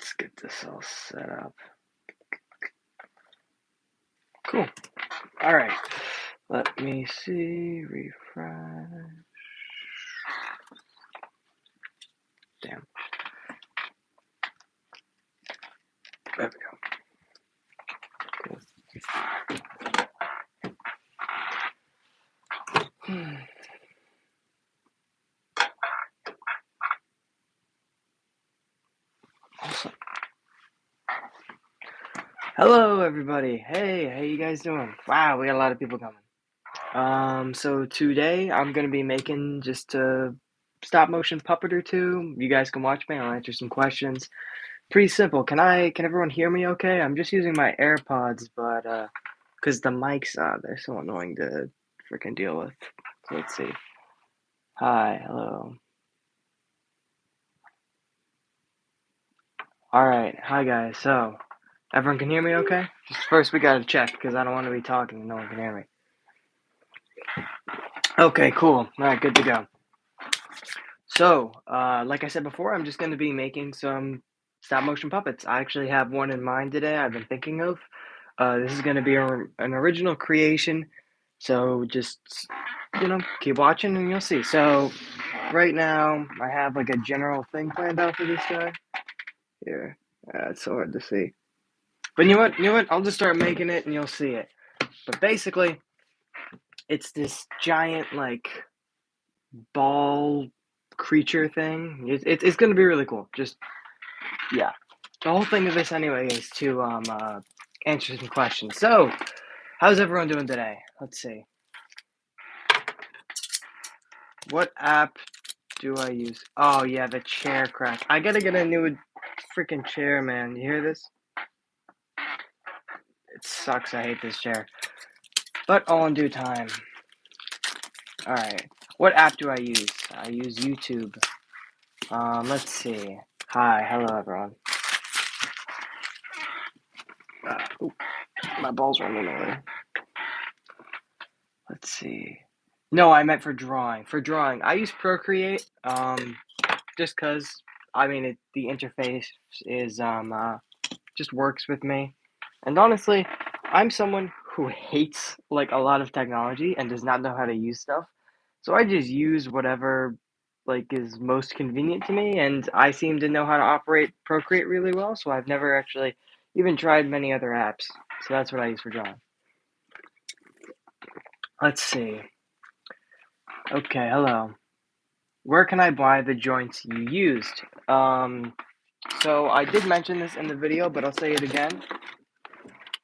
Let's get this all set up. Cool. All right. Let me see. Refresh. Damn. There we go. Cool. Awesome. Hello, everybody. Hey, how you guys doing? Wow, we got a lot of people coming. So today I'm gonna be making just a stop motion puppet or two. You guys can watch me. I'll answer some questions. Pretty simple. Can everyone hear me okay? I'm just using my AirPods, but because the mics they're so annoying to freaking deal with. So let's see. Hi, hello. All right, hi guys. So everyone can hear me okay? Just first we gotta check because I don't want to be talking and no one can hear me. Okay, cool. All right, good to go. So, like I said before, I'm just going to be making some stop motion puppets. I actually have one in mind today I've been thinking of. This is going to be an original creation. So just, keep watching and you'll see. So right now I have like a general thing planned out for this guy. Here, it's so hard to see. But you know what? I'll just start making it and you'll see it. But basically, it's this giant like ball creature thing. It's going to be really cool. Just, yeah. The whole thing of this anyway is to answer some questions. So, how's everyone doing today? Let's see. What app do I use? Oh yeah, the chair crack. I gotta get a new freaking chair, man. You hear this? It sucks. I hate this chair. But all in due time. Alright. What app do I use? I use YouTube. Let's see. Hi, hello everyone. Ooh, my balls are running away. Let's see. No, I meant for drawing. For drawing, I use Procreate. Just cause the interface is just works with me. And honestly, I'm someone who hates like a lot of technology and does not know how to use stuff. So I just use whatever like is most convenient to me, and I seem to know how to operate Procreate really well. So I've never actually even tried many other apps. So that's what I use for drawing. Let's see. Okay, hello. Where can I buy the joints you used? So I did mention this in the video, but I'll say it again.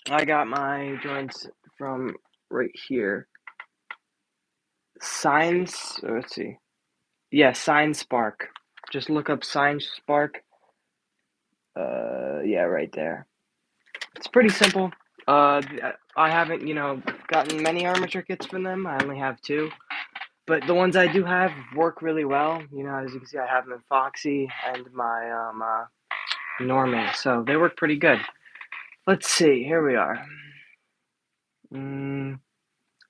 I got my joints from right here. Let's see. Yeah, Sign Spark. Just look up Sign Spark. Yeah, right there. It's pretty simple. I haven't, gotten many armature kits from them. I only have 2. But the ones I do have work really well. As you can see, I have them in Foxy and my Norman, so they work pretty good. Let's see. Here we are.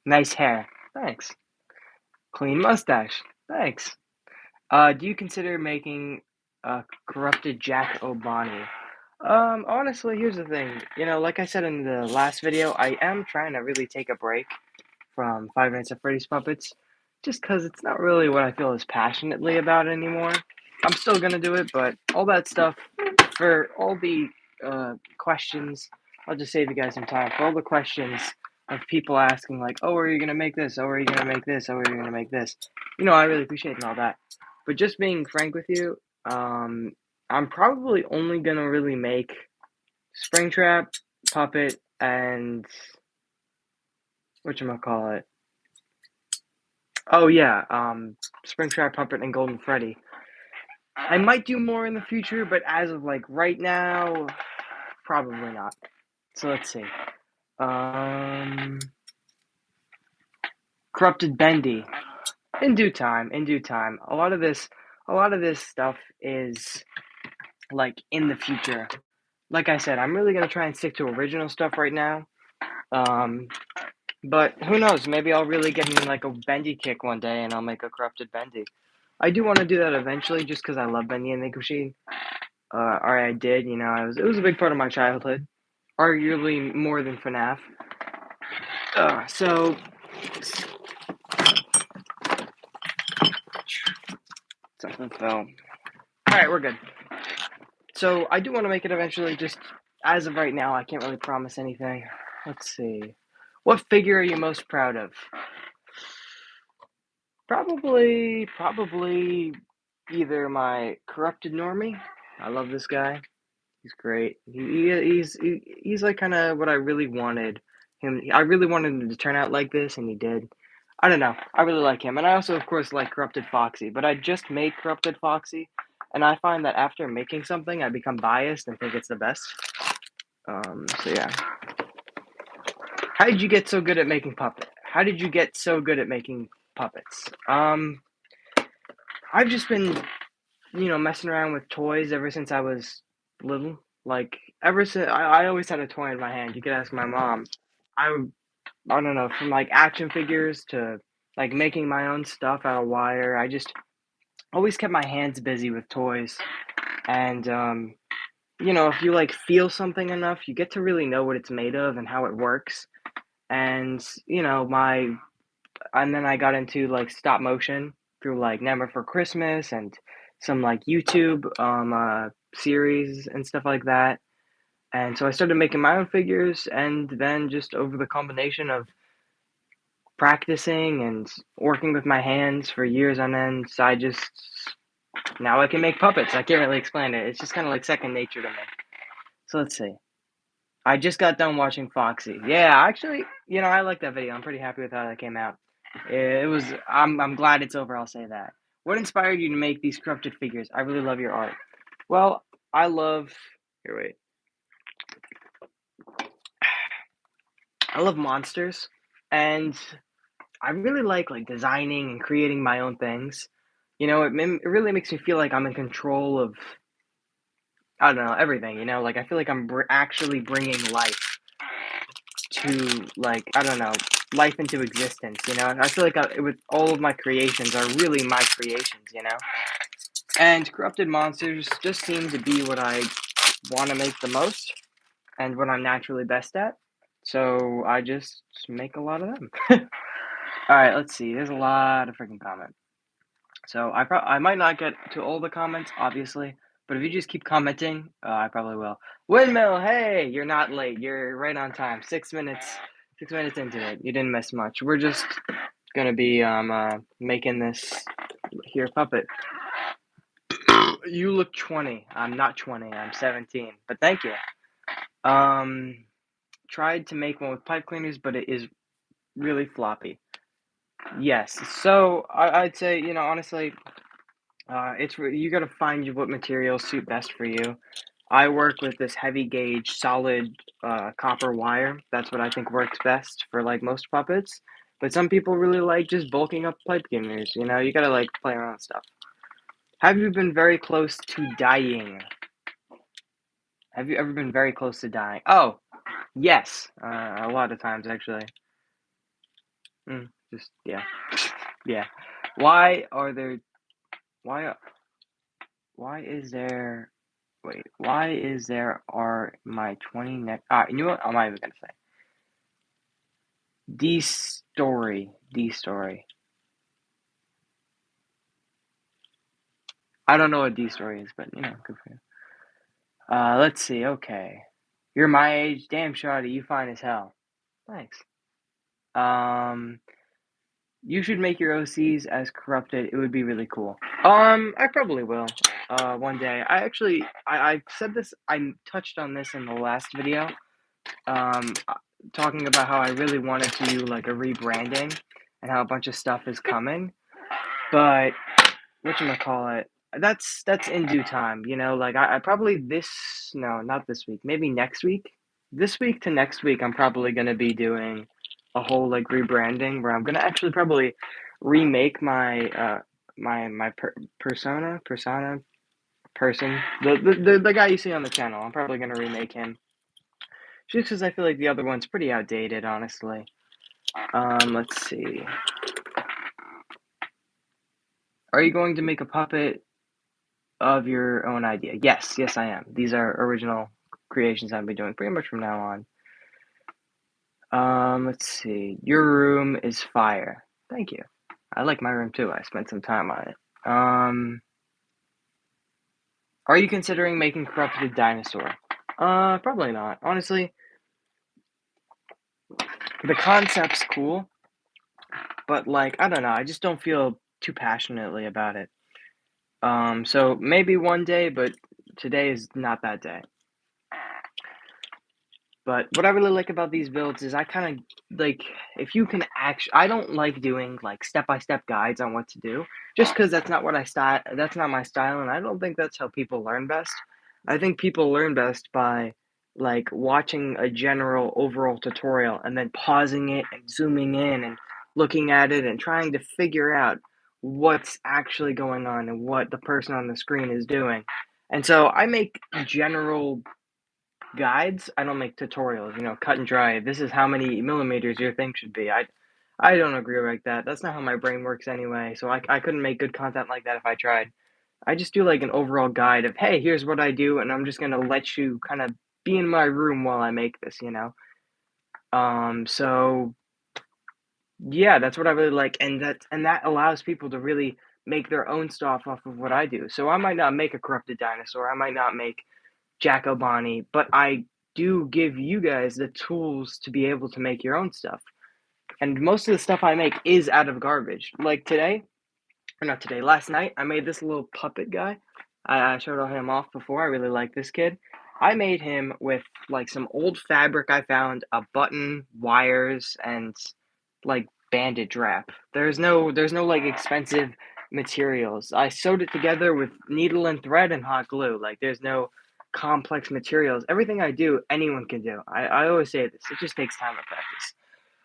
Nice hair. Thanks. Clean mustache. Thanks. Do you consider making a corrupted Jack O'Bonney? Honestly, here's the thing. Like I said in the last video, I am trying to really take a break from 5 Nights at Freddy's puppets, just because it's not really what I feel as passionately about anymore. I'm still gonna do it, but all that stuff, for all the questions, I'll just save you guys some time. For all the questions of people asking, like, oh, are you gonna make this? Oh, are you gonna make this? Oh, are you gonna make this? I really appreciate and all that. But just being frank with you, I'm probably only gonna really make Springtrap, Puppet, and whatchamacallit. Oh yeah, Springtrap, Puppet, and Golden Freddy. I might do more in the future, but as of like right now, probably not. So let's see. Corrupted Bendy. In due time. A lot of this stuff is like in the future. Like I said, I'm really gonna try and stick to original stuff right now. But who knows? Maybe I'll really get in like a Bendy kick one day, and I'll make a Corrupted Bendy. I do want to do that eventually, just because I love Bendy and the Machine. or I did, it was a big part of my childhood, arguably more than FNAF. So something fell. All right, we're good. So I do want to make it eventually. Just as of right now, I can't really promise anything. Let's see. What figure are you most proud of? Probably either my corrupted normie. I love this guy. He's great. He's like kind of what I really wanted him. I really wanted him to turn out like this, and he did. I don't know. I really like him, and I also, of course, like Corrupted Foxy. But I just made Corrupted Foxy, and I find that after making something, I become biased and think it's the best. So yeah. How did you get so good at making puppets? How did you get so good at making puppets? I've just been, messing around with toys ever since I was little. Like ever since I always had a toy in my hand. You could ask my mom. I I don't know, from like action figures to like making my own stuff out of wire. I just always kept my hands busy with toys. And if you like feel something enough, you get to really know what it's made of and how it works. And and then I got into like stop motion through like Never for Christmas and some like YouTube series and stuff like that. And so I started making my own figures, and then just over the combination of practicing and working with my hands for years on end, now I can make puppets. I can't really explain it. It's just kind of like second nature to me. So let's see. I just got done watching Foxy. Yeah, actually, I like that video. I'm pretty happy with how that came out. It was. I'm glad it's over. I'll say that. What inspired you to make these corrupted figures? I really love your art. Well, I love. Here, wait. I love monsters, and I really like designing and creating my own things. It really makes me feel like I'm in control of, I don't know, everything. Like I feel like I'm actually bringing life to, like, I don't know, life into existence. I feel like with all of my creations are really my creations. And corrupted monsters just seem to be what I want to make the most and what I'm naturally best at. So I just make a lot of them. All right, let's see. There's a lot of freaking comments. So I might not get to all the comments, obviously, but if you just keep commenting, I probably will. Windmill, hey, you're not late. You're right on time. 6 minutes, 6 minutes into it. You didn't miss much. We're just gonna be making this here puppet. You look 20. I'm not 20. I'm 17. But thank you. Tried to make one with pipe cleaners, but it is really floppy. Yes. So I'd say, honestly, you got to find what materials suit best for you. I work with this heavy gauge solid copper wire. That's what I think works best for like most puppets. But some people really like just bulking up pipe cleaners. You gotta like play around with stuff. Have you been very close to dying? Have you ever been very close to dying? Oh, yes. A lot of times actually. Just yeah, yeah. Why are there? Why? Why is there? Wait. Why is there are my 20 next? You know what? I'm not even gonna say. D story. D story. I don't know what D story is, but good for you. Let's see. Okay, you're my age. Damn, Shawty, you fine as hell. Thanks. Um, you should make your OCs as corrupted. It would be really cool. I probably will. One day. I said this. I touched on this in the last video. Talking about how I really wanted to do like a rebranding and how a bunch of stuff is coming. But whatchamacallit, that's in due time, like I probably not this week, maybe next week. This week to next week, I'm probably gonna be doing a whole like rebranding where I'm gonna actually probably remake my persona person, the guy you see on the channel. I'm probably gonna remake him. Just because I feel like the other one's pretty outdated, honestly. Let's see. Are you going to make a puppet of your own idea. Yes, yes, I am. These are original creations I'll be doing pretty much from now on. Let's see. Your room is fire. Thank you. I like my room too. I spent some time on it. Are you considering making corrupted dinosaur? Probably not. Honestly, the concept's cool, but like I don't know. I just don't feel too passionately about it. So maybe one day, but today is not that day. But what I really like about these builds is I kind of like if you can actually. I don't like doing like step-by-step guides on what to do, just because that's not what I style. That's not my style, and I don't think that's how people learn best. I think people learn best by like watching a general overall tutorial and then pausing it and zooming in and looking at it and trying to figure out what's actually going on and what the person on the screen is doing. And so I make general guides. I don't make tutorials, cut and dry. This is how many millimeters your thing should be. I don't agree like that. That's not how my brain works anyway. So I couldn't make good content like that if I tried. I just do like an overall guide of, hey, here's what I do, and I'm just gonna let you kind of be in my room while I make this. So yeah, that's what I really like, and that allows people to really make their own stuff off of what I do. So I might not make a corrupted dinosaur. I might not make Jack O'Bonney, but I do give you guys the tools to be able to make your own stuff. And most of the stuff I make is out of garbage. Like today, or not today, last night, I made this little puppet guy. I showed him off before. I really like this kid. I made him with like some old fabric I found, a button, wires, and like bandage wrap. There's no like expensive materials. I sewed it together with needle and thread and hot glue. Like there's no complex materials. Everything I do, anyone can do. I always say this. It just takes time and practice.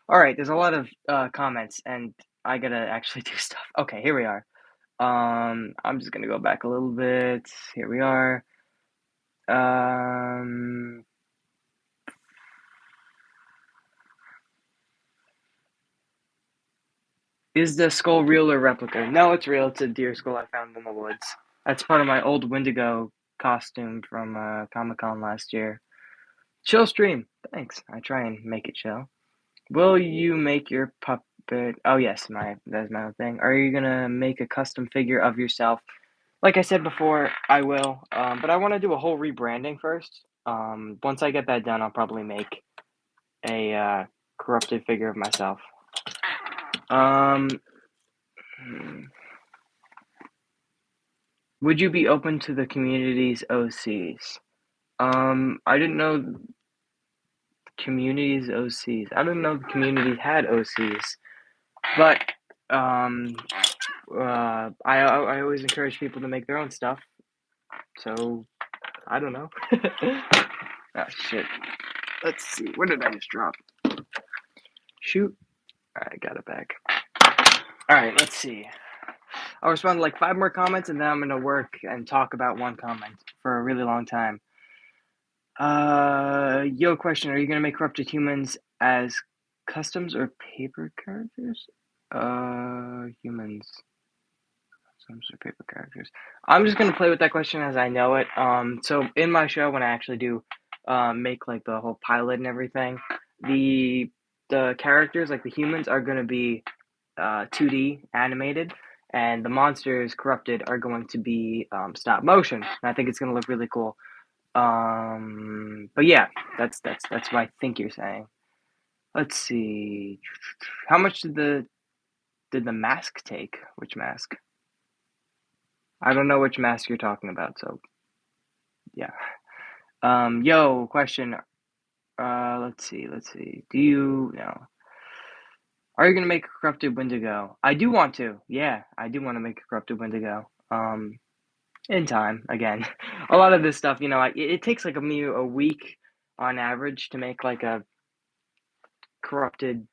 All right, there's a lot of comments, and I gotta actually do stuff. Okay, here we are. I'm just gonna go back a little bit. Here we are. Um, is the skull real or replica? No, it's real. It's a deer skull I found in the woods. That's part of my old Wendigo costume from Comic-Con last year. Chill stream. Thanks. I try and make it chill. Will you make your puppet? Oh yes, that's my own thing. Are you gonna make a custom figure of yourself? Like I said before, I will. But I want to do a whole rebranding first. Once I get that done, I'll probably make a corrupted figure of myself. Um, would you be open to the community's OCs? I didn't know communities OCs. I didn't know the community had OCs, but I always encourage people to make their own stuff. So I don't know. Ah, shit. Let's see. What did I just drop? Shoot. I got it back. All right. Let's see. I'll respond to like 5 more comments, and then I'm gonna work and talk about one comment for a really long time. Yo, question: are you gonna make corrupted humans as customs or paper characters? Humans, customs or paper characters? I'm just gonna play with that question as I know it. So in my show, when I actually do, make like the whole pilot and everything, the characters like the humans are gonna be 2D animated, and the monsters corrupted are going to be stop motion. And I think it's gonna look really cool. But yeah, that's what I think you're saying. Let's see. How much did the mask take? Which mask? I don't know which mask you're talking about, so yeah. Yo, question. Let's see. Do you know? Are you gonna make a corrupted Wendigo? I do want to. Yeah, I do want to make a corrupted Wendigo. In time again. A lot of this stuff, it takes like a week on average to make like a corrupted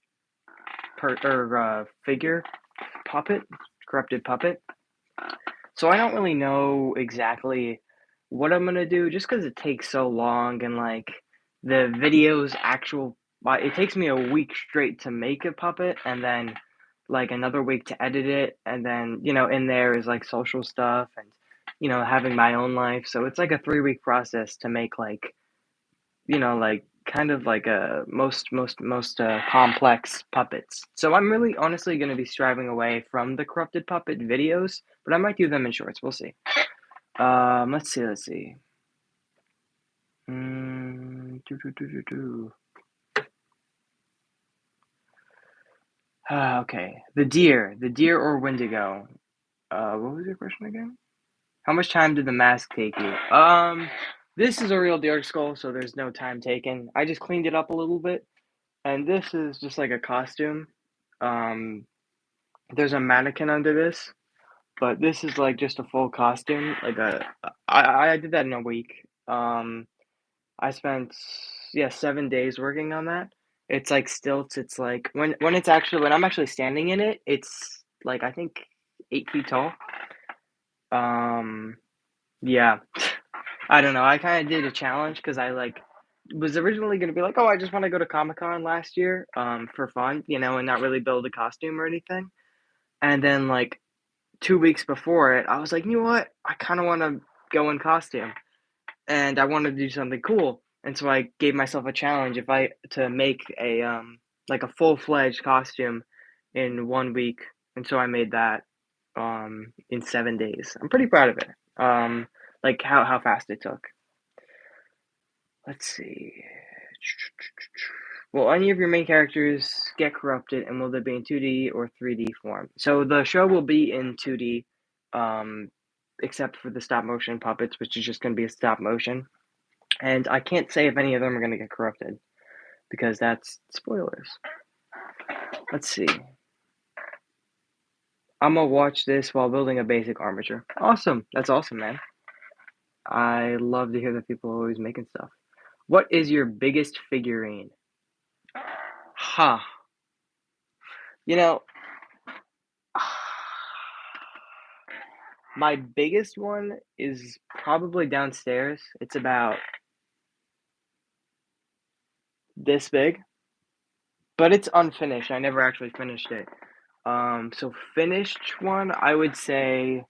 figure puppet, corrupted puppet. So I don't really know exactly what I'm gonna do, just because it takes so long and like the video's actual. It takes me a week straight to make a puppet, and then like another week to edit it, and then in there is like social stuff and having my own life. So it's like a 3-week process to make like, like kind of like a most complex puppets. So I'm really honestly going to be striving away from the corrupted puppet videos, but I might do them in shorts. We'll see. Let's see. Do, do, do, do, do. Okay. The deer or Wendigo. What was your question again? How much time did the mask take you? This is a real deer skull, so there's no time taken. I just cleaned it up a little bit, and this is just like a costume. Um, there's a mannequin under this, but this is like just a full costume. I did that in a week. I spent, yeah, 7 days working on that. It's like stilts. It's like when I'm actually standing in it, it's like I think 8 feet tall. Um, yeah, I don't know. I kind of did a challenge because I like was originally gonna be like, oh, I just want to go to Comic-Con last year, for fun, and not really build a costume or anything. And then like 2 weeks before it, I was like, you know what? I kind of want to go in costume, and I wanted to do something cool. And so I gave myself a challenge if I to make a like a full-fledged costume in 1 week. And so I made that in 7 days. I'm pretty proud of it. Like how fast it took. Let's see. Will any of your main characters get corrupted, and will they be in 2D or 3D form? So the show will be in 2D, um, except for the stop motion puppets, which is just going to be a stop motion. And I can't say if any of them are going to get corrupted because that's spoilers. Let's see. I'm gonna watch this while building a basic armature. Awesome. That's awesome, man. I love to hear that people are always making stuff. What is your biggest figurine? Huh. You know, my biggest one is probably downstairs. It's about this big, but it's unfinished. I never actually finished it. So finished one, I would say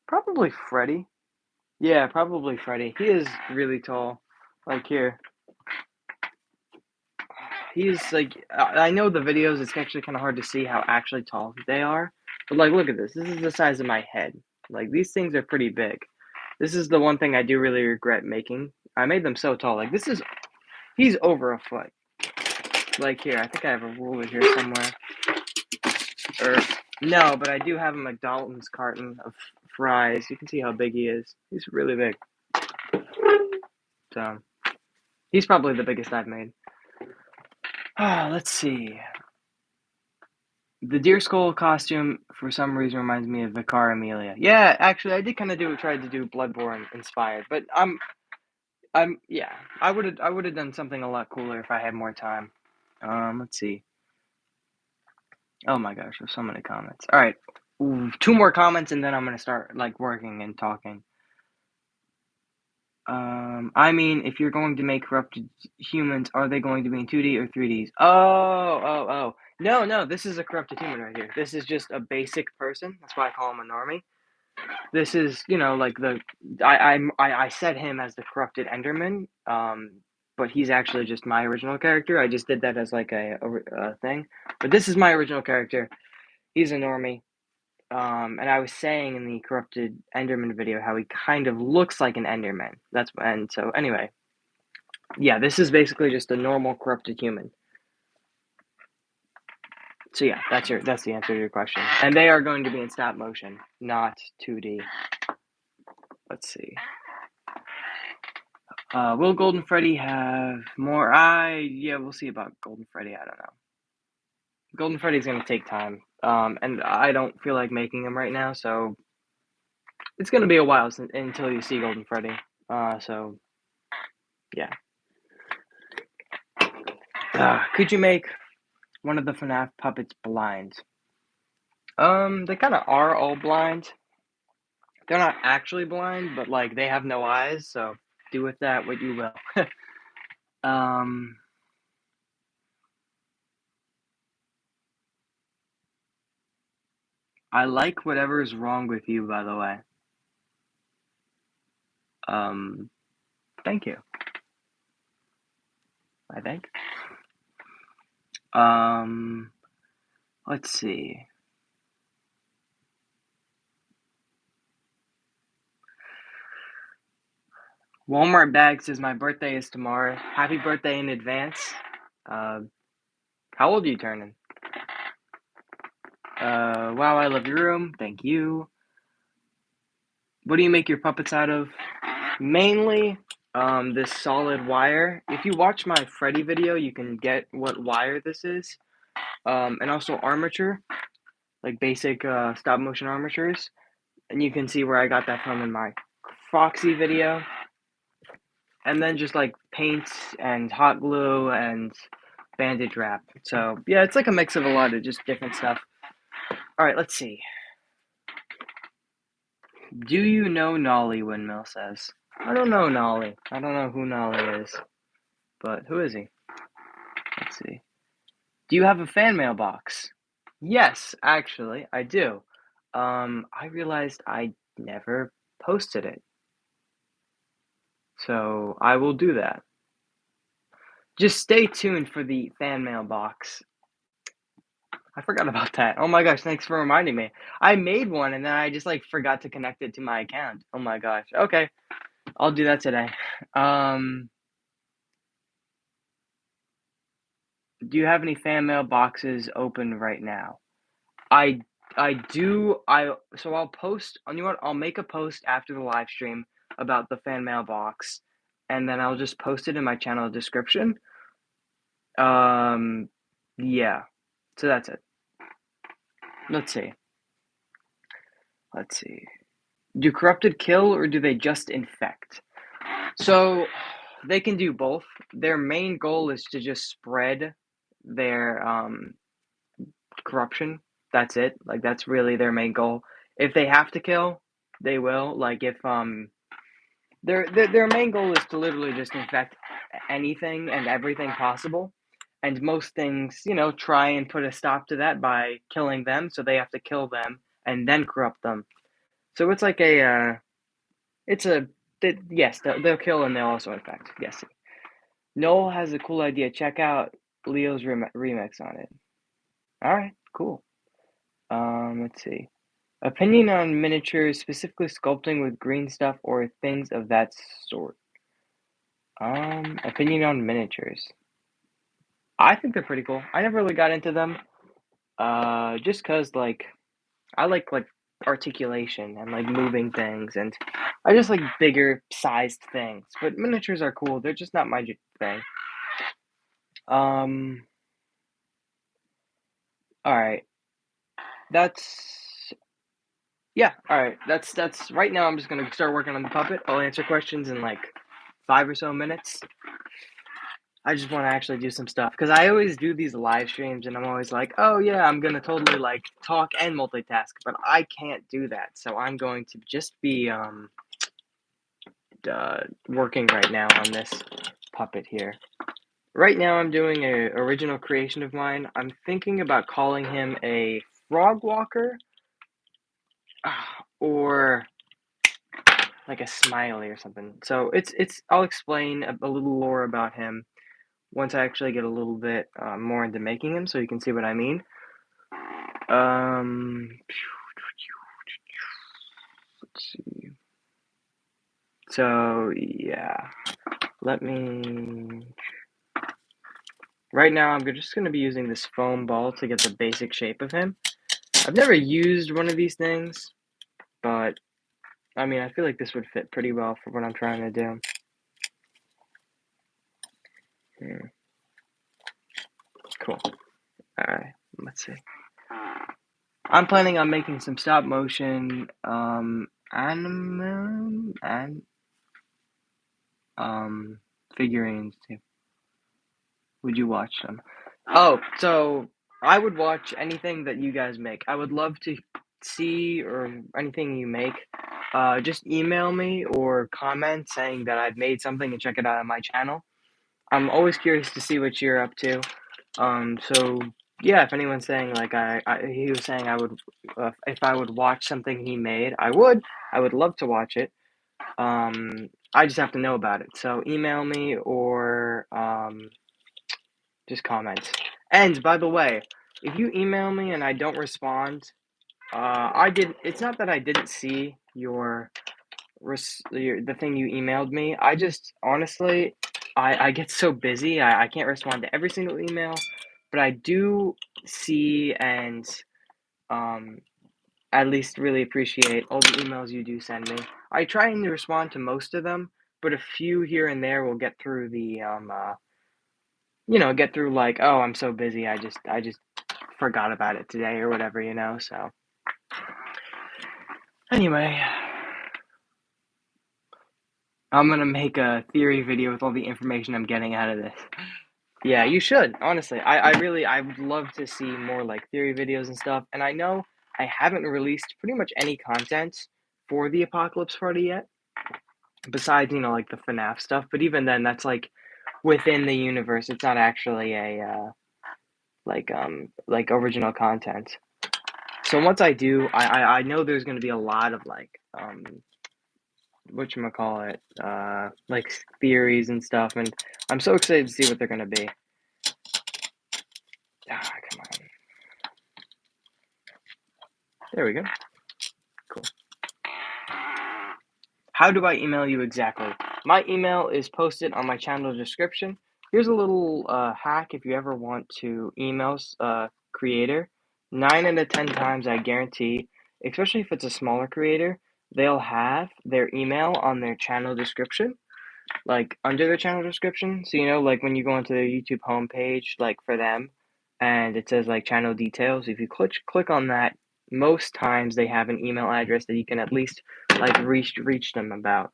probably Freddy. Yeah, probably Freddy. He is really tall. Like here, he's like I know the videos. It's actually kind of hard to see how actually tall they are. But like, look at this. This is the size of my head. Like these things are pretty big. This is the one thing I do really regret making. I made them so tall. Like this is he's over a foot. Like here, I think I have a ruler here somewhere. Or no, but I do have a McDonald's carton of fries. You can see how big he is. He's really big. So he's probably the biggest I've made. Let's see. The deer skull costume for some reason reminds me of Vicar Amelia. Yeah, actually, I did kind of try to do Bloodborne inspired, but yeah, I would have done something a lot cooler if I had more time. Let's see. Oh my gosh, there's so many comments. All right, ooh, 2 more comments, and then I'm gonna start like working and talking. I mean, if you're going to make corrupted humans, are they going to be in 2D or 3Ds? Oh. No, this is a corrupted human right here. This is just a basic person. That's why I call him a normie. This is, like I set him as the corrupted Enderman, but he's actually just my original character. I just did that as like a thing. But this is my original character. He's a normie. And I was saying in the corrupted Enderman video how he kind of looks like an Enderman. And so anyway, yeah, this is basically just a normal corrupted human. So yeah, that's the answer to your question. And they are going to be in stop motion, not 2D. Let's see. Will Golden Freddy have more? Yeah, we'll see about Golden Freddy. I don't know. Golden Freddy's gonna take time. And I don't feel like making him right now, so it's gonna be a while until you see Golden Freddy. So yeah. Could you make one of the FNAF puppets blind? They kind of are all blind. They're not actually blind, but like they have no eyes, so do with that what you will. um, I like whatever is wrong with you, by the way. Thank you, I think. Let's see. Walmart bag says my birthday is tomorrow. Happy birthday in advance. Uh, how old are you turning? Wow, I love your room. Thank you. What do you make your puppets out of? Mainly, this solid wire. If you watch my Freddy video, you can get what wire this is. And also armature, like basic stop motion armatures. And you can see where I got that from in my Foxy video. And then just like paints and hot glue and bandage wrap. So yeah, it's like a mix of a lot of just different stuff. All right, let's see. Do you know Nolly? Windmill says. I don't know Nolly. I don't know who Nolly is, but who is he? Let's see. Do you have a fan mail box? Yes, actually, I do. I realized I never posted it, so I will do that. Just stay tuned for the fan mail box. I forgot about that. Oh my gosh, thanks for reminding me. I made one and then I just like forgot to connect it to my account. Oh my gosh. Okay, I'll do that today. Do you have any fan mail boxes open right now? I I do. So I'll post. You know what? I'll make a post after the live stream about the fan mail box, and then I'll just post it in my channel description. Um, yeah. So that's it. Let's see. Let's see. Do corrupted kill or do they just infect? So they can do both. Their main goal is to just spread their corruption. That's it. Like that's really their main goal. If they have to kill, they will. Like if their main goal is to literally just infect anything and everything possible. And most things, try and put a stop to that by killing them, so they have to kill them and then corrupt them. So it's like yes, they'll kill and they'll also infect. Yes. Noel has a cool idea. Check out Leo's remix on it. All right, cool. Let's see. Opinion on miniatures, specifically sculpting with green stuff or things of that sort. Opinion on miniatures. I think they're pretty cool. I never really got into them. Just cause like I like articulation and like moving things, and I just like bigger sized things. But miniatures are cool. They're just not my thing. All right. That's Yeah. All right. That's right now. I'm just gonna start working on the puppet. I'll answer questions in like 5 or so minutes. I just want to actually do some stuff because I always do these live streams and I'm always like, oh yeah, I'm gonna totally like talk and multitask, but I can't do that. So I'm going to just be working right now on this puppet here. Right now I'm doing an original creation of mine. I'm thinking about calling him a frog walker or like a smiley or something. So I'll explain a little lore about him once I actually get a little bit more into making him, so you can see what I mean. Let's see. So yeah, let me. Right now, I'm just going to be using this foam ball to get the basic shape of him. I've never used one of these things, but I mean, I feel like this would fit pretty well for what I'm trying to do. Cool. Alright, let's see. I'm planning on making some stop motion anime and figurines too. Would you watch them? Oh, so I would watch anything that you guys make. I would love to see or anything you make. Just email me or comment saying that I've made something and check it out on my channel. I'm always curious to see what you're up to. So yeah, if anyone's saying like he was saying I would, if I would watch something he made, I would. I would love to watch it. I just have to know about it. So email me or just comment. And by the way, if you email me and I don't respond, it's not that I didn't see the thing you emailed me. I just honestly, I get so busy. I can't respond to every single email, but I do see and um at least really appreciate all the emails you do send me. I try and respond to most of them, but a few here and there will get through get through like, oh, I'm so busy. I just forgot about it today or whatever, So anyway, I'm gonna make a theory video with all the information I'm getting out of this. Yeah, you should, honestly. I would love to see more like theory videos and stuff. And I know I haven't released pretty much any content for the Apocalypse Party yet, besides, like the FNAF stuff. But even then, that's like within the universe. It's not actually a like original content. So once I do, I know there's gonna be a lot of like whatchamacallit, like theories and stuff, and I'm so excited to see what they're gonna be. Ah, come on. There we go. Cool. How do I email you exactly? My email is posted on my channel description. Here's a little hack if you ever want to email creator. 9 out of 10 times, I guarantee, especially if it's a smaller creator, they'll have their email on their channel description, like under their channel description. So, like when you go onto their YouTube homepage, like for them, and it says like channel details, if you click on that, most times they have an email address that you can at least like reach them about.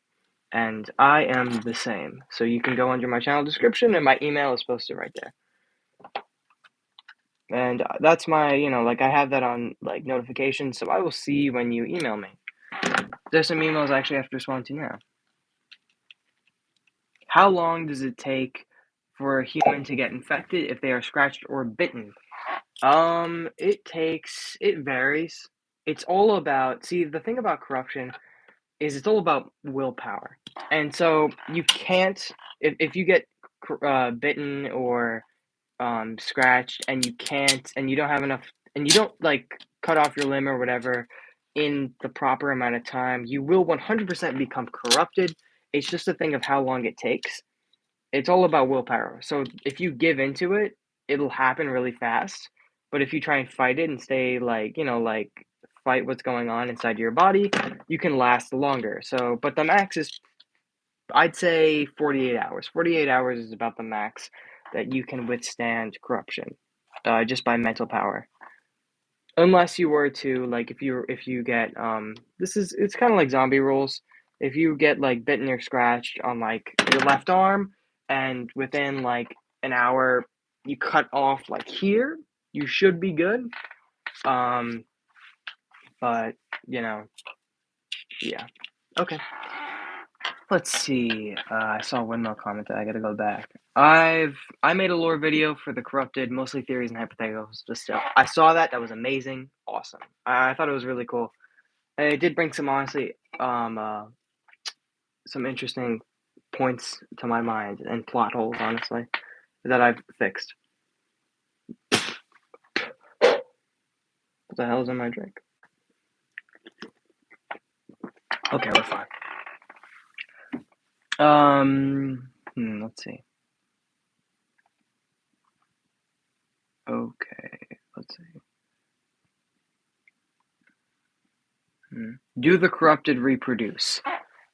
And I am the same. So you can go under my channel description and my email is posted right there. And that's my, like I have that on like notifications, so I will see when you email me. There's some emails I actually have to respond to now. How long does it take for a human to get infected if they are scratched or bitten? It varies. It's all about, see, the thing about corruption is it's all about willpower. And so you can't, if you get bitten or scratched and you don't have enough, and you don't like cut off your limb or whatever in the proper amount of time, you will 100% become corrupted. It's just a thing of how long it takes. It's all about willpower. So if you give into it, it'll happen really fast. But if you try and fight it and stay like, like fight what's going on inside your body, you can last longer. So, but the max is, I'd say 48 hours. 48 hours is about the max that you can withstand corruption, just by mental power. Unless you were to like, if you get it's kind of like zombie rules. If you get like bitten or scratched on like your left arm, and within like an hour you cut off like here, you should be good. But yeah. Okay. Let's see. I saw one more comment that I gotta go back. I made a lore video for the corrupted, mostly theories and hypotheticals. Just stuff. I saw that. That was amazing. Awesome. I thought it was really cool. And it did bring some honestly some interesting points to my mind and plot holes, honestly, that I've fixed. What the hell is in my drink? Okay, we're fine. Let's see. Okay, let's see. Do the corrupted reproduce?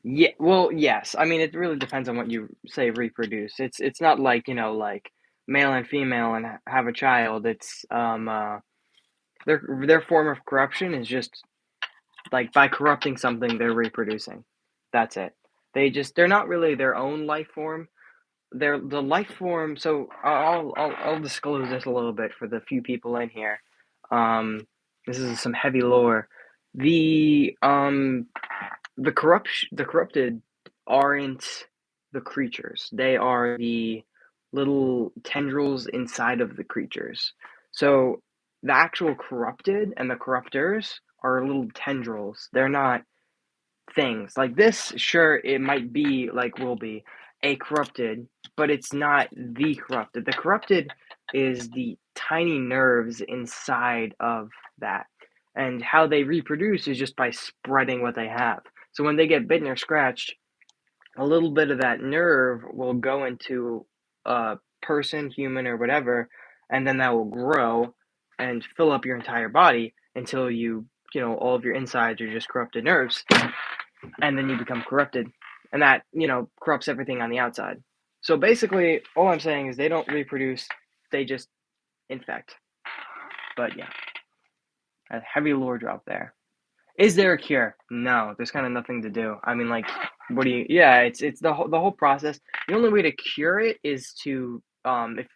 Yeah, well, yes. I mean, it really depends on what you say reproduce. It's not like, like male and female and have a child. It's their form of corruption is just like by corrupting something they're reproducing. That's it. They're not really their own life form. They're the life form. So I'll disclose this a little bit for the few people in here. This is some heavy lore. The corrupted aren't the creatures. They are the little tendrils inside of the creatures. So the actual corrupted and the corruptors are little tendrils. things. Like this, sure, it might be like will be a corrupted, but it's not the corrupted. The corrupted is the tiny nerves inside of that. And how they reproduce is just by spreading what they have. So when they get bitten or scratched, a little bit of that nerve will go into a person, human, or whatever, and then that will grow and fill up your entire body until all of your insides are just corrupted nerves, and then you become corrupted, and that corrupts everything on the outside. So basically, all I'm saying is they don't reproduce; they just infect. But yeah, a heavy lore drop there. Is there a cure? No, there's kind of nothing to do. I mean, like, what do you? Yeah, it's the whole process. The only way to cure it is to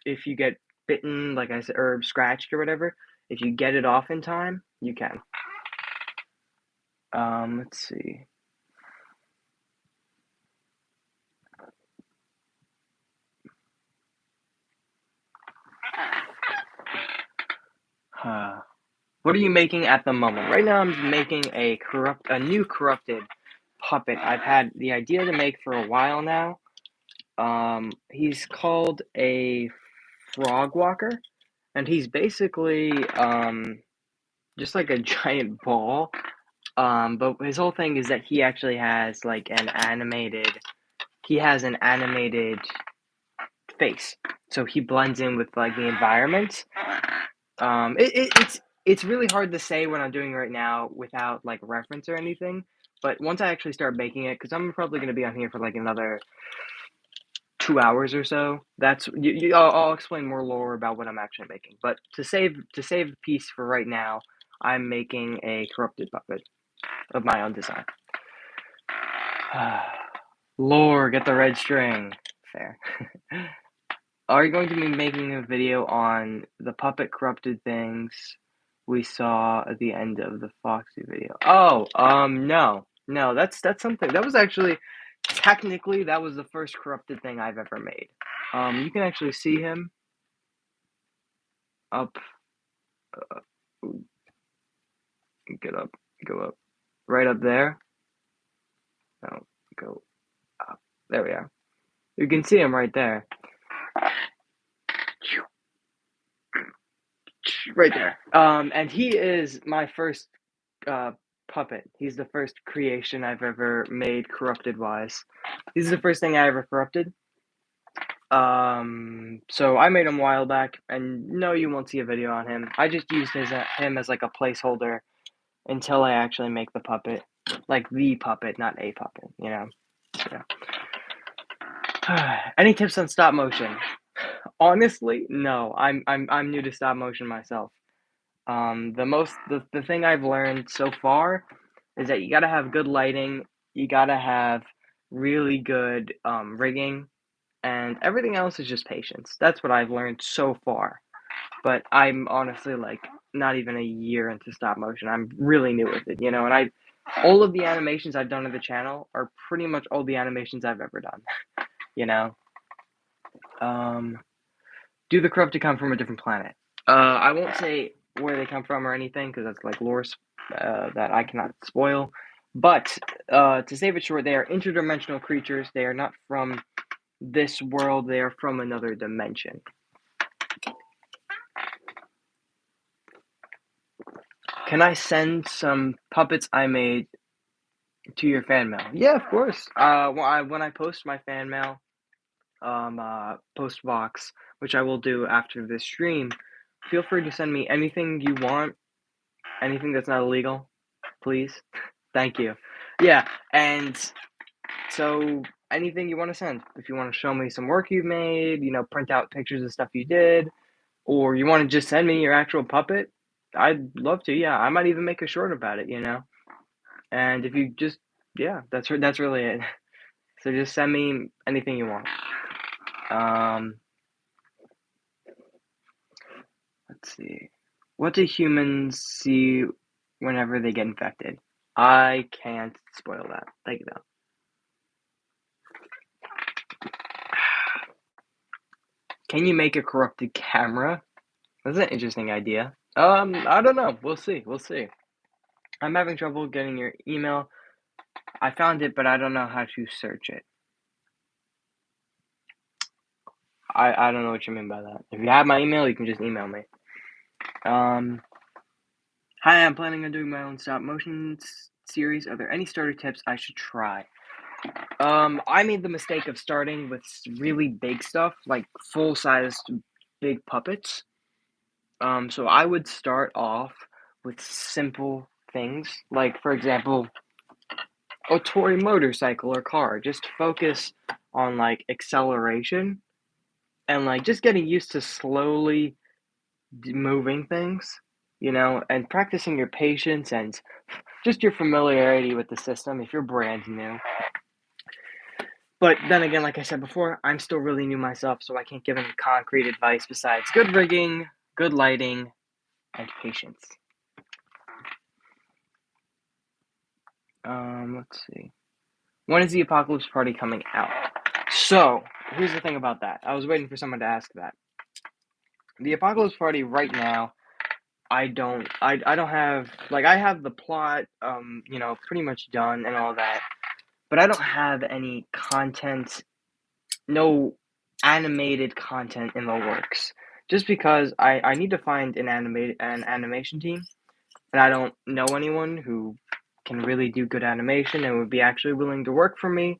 if you get bitten, like I said, or scratched or whatever. If you get it off in time, you can. Let's see. What are you making at the moment? Right now, I'm making a new corrupted puppet. I've had the idea to make for a while now. He's called a Frogg walker, and he's basically just like a giant ball. But his whole thing is that he actually has like an animated. He has an animated face, so he blends in with like the environment. It's really hard to say what I'm doing right now without like reference or anything. But once I actually start making it, because I'm probably going to be on here for like another 2 hours or so. I'll explain more lore about what I'm actually making. But to save the piece for right now, I'm making a corrupted puppet of my own design. Lore, get the red string. Fair. Are you going to be making a video on the puppet corrupted things we saw at the end of the Foxy video? Oh, no, that's something that was actually technically that was the first corrupted thing I've ever made. You can actually see him up. Get up, go up, right up there. No, go up. There we are. You can see him right there. Right there. And he is my first puppet. He's the first creation I've ever made corrupted wise. This is the first thing I ever corrupted. So I made him a while back, and no, you won't see a video on him. I just used him as like a placeholder until I actually make the puppet, like the puppet, not a puppet. Yeah. Any tips on stop motion? Honestly, no. I'm new to stop motion myself. The thing I've learned so far is that you gotta have good lighting, you gotta have really good rigging, and everything else is just patience. That's what I've learned so far. But I'm honestly like not even a year into stop motion. I'm really new with it, and all of the animations I've done on the channel are pretty much all the animations I've ever done, you know. Do the Corruptor come from a different planet? I won't say where they come from or anything because that's like lore that I cannot spoil. But to save it short, they are interdimensional creatures. They are not from this world. They are from another dimension. Can I send some puppets I made to your fan mail? Yeah, of course. When I post my fan mail, post box, which I will do after this stream, feel free to send me anything you want, anything that's not illegal, please. Thank you. Yeah, and so anything you want to send. If you want to show me some work you've made, print out pictures of stuff you did, or you want to just send me your actual puppet, I'd love to. Yeah, I might even make a short about it, And if you just, yeah, that's really it. So just send me anything you want. Let's see. What do humans see whenever they get infected? I can't spoil that. Thank you, though. Can you make a corrupted camera? That's an interesting idea. I don't know. We'll see. I'm having trouble getting your email. I found it, but I don't know how to search it. I don't know what you mean by that. If you have my email, you can just email me. Hi, I'm planning on doing my own stop motion series. Are there any starter tips I should try? I made the mistake of starting with really big stuff, like full-sized big puppets. So I would start off with simple things, like, for example, a toy motorcycle or car. Just focus on, like, acceleration and, like, just getting used to slowly moving things, and practicing your patience and just your familiarity with the system if you're brand new. But then again, like I said before, I'm still really new myself, so I can't give any concrete advice besides good rigging, good lighting, and patience. Let's see. When is the Apocalypse Party coming out? So, here's the thing about that. I was waiting for someone to ask that. The Apocalypse Party right now, I don't have, like, I have the plot, pretty much done and all that, but I don't have any content, no animated content in the works. Just because I need to find an animation team, and I don't know anyone who can really do good animation and would be actually willing to work for me.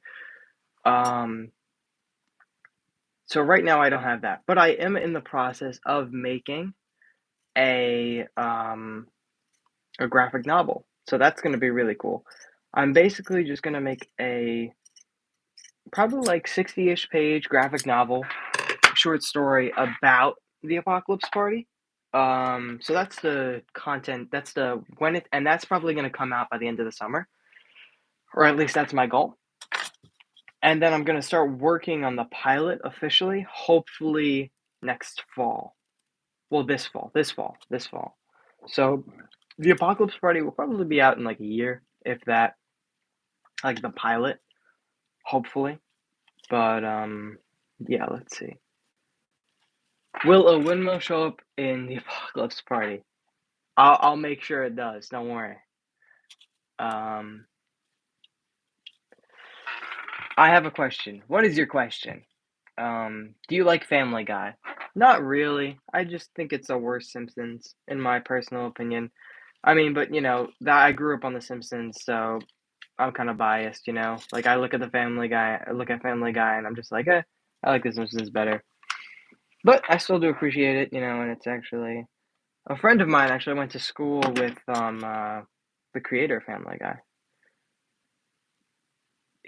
So right now I don't have that, but I am in the process of making a graphic novel. So that's going to be really cool. I'm basically just going to make a probably like 60-ish page graphic novel, short story about the Apocalypse Party. So that's the content. And that's probably going to come out by the end of the summer, or at least that's my goal. And then I'm going to start working on the pilot officially, hopefully next fall. Well, this fall. So the Apocalypse Party will probably be out in like a year, if that, like the pilot, hopefully. But yeah, let's see. Will a windmill show up in the Apocalypse Party? I'll make sure it does. Don't worry. Um, I have a question. What is your question? Do you like Family Guy? Not really. I just think it's the worst Simpsons, in my personal opinion. I mean, but that I grew up on The Simpsons, so I'm kind of biased. Like I look at Family Guy, and I'm just like, I like The Simpsons better. But I still do appreciate it, and it's actually a friend of mine actually went to school with the creator of Family Guy.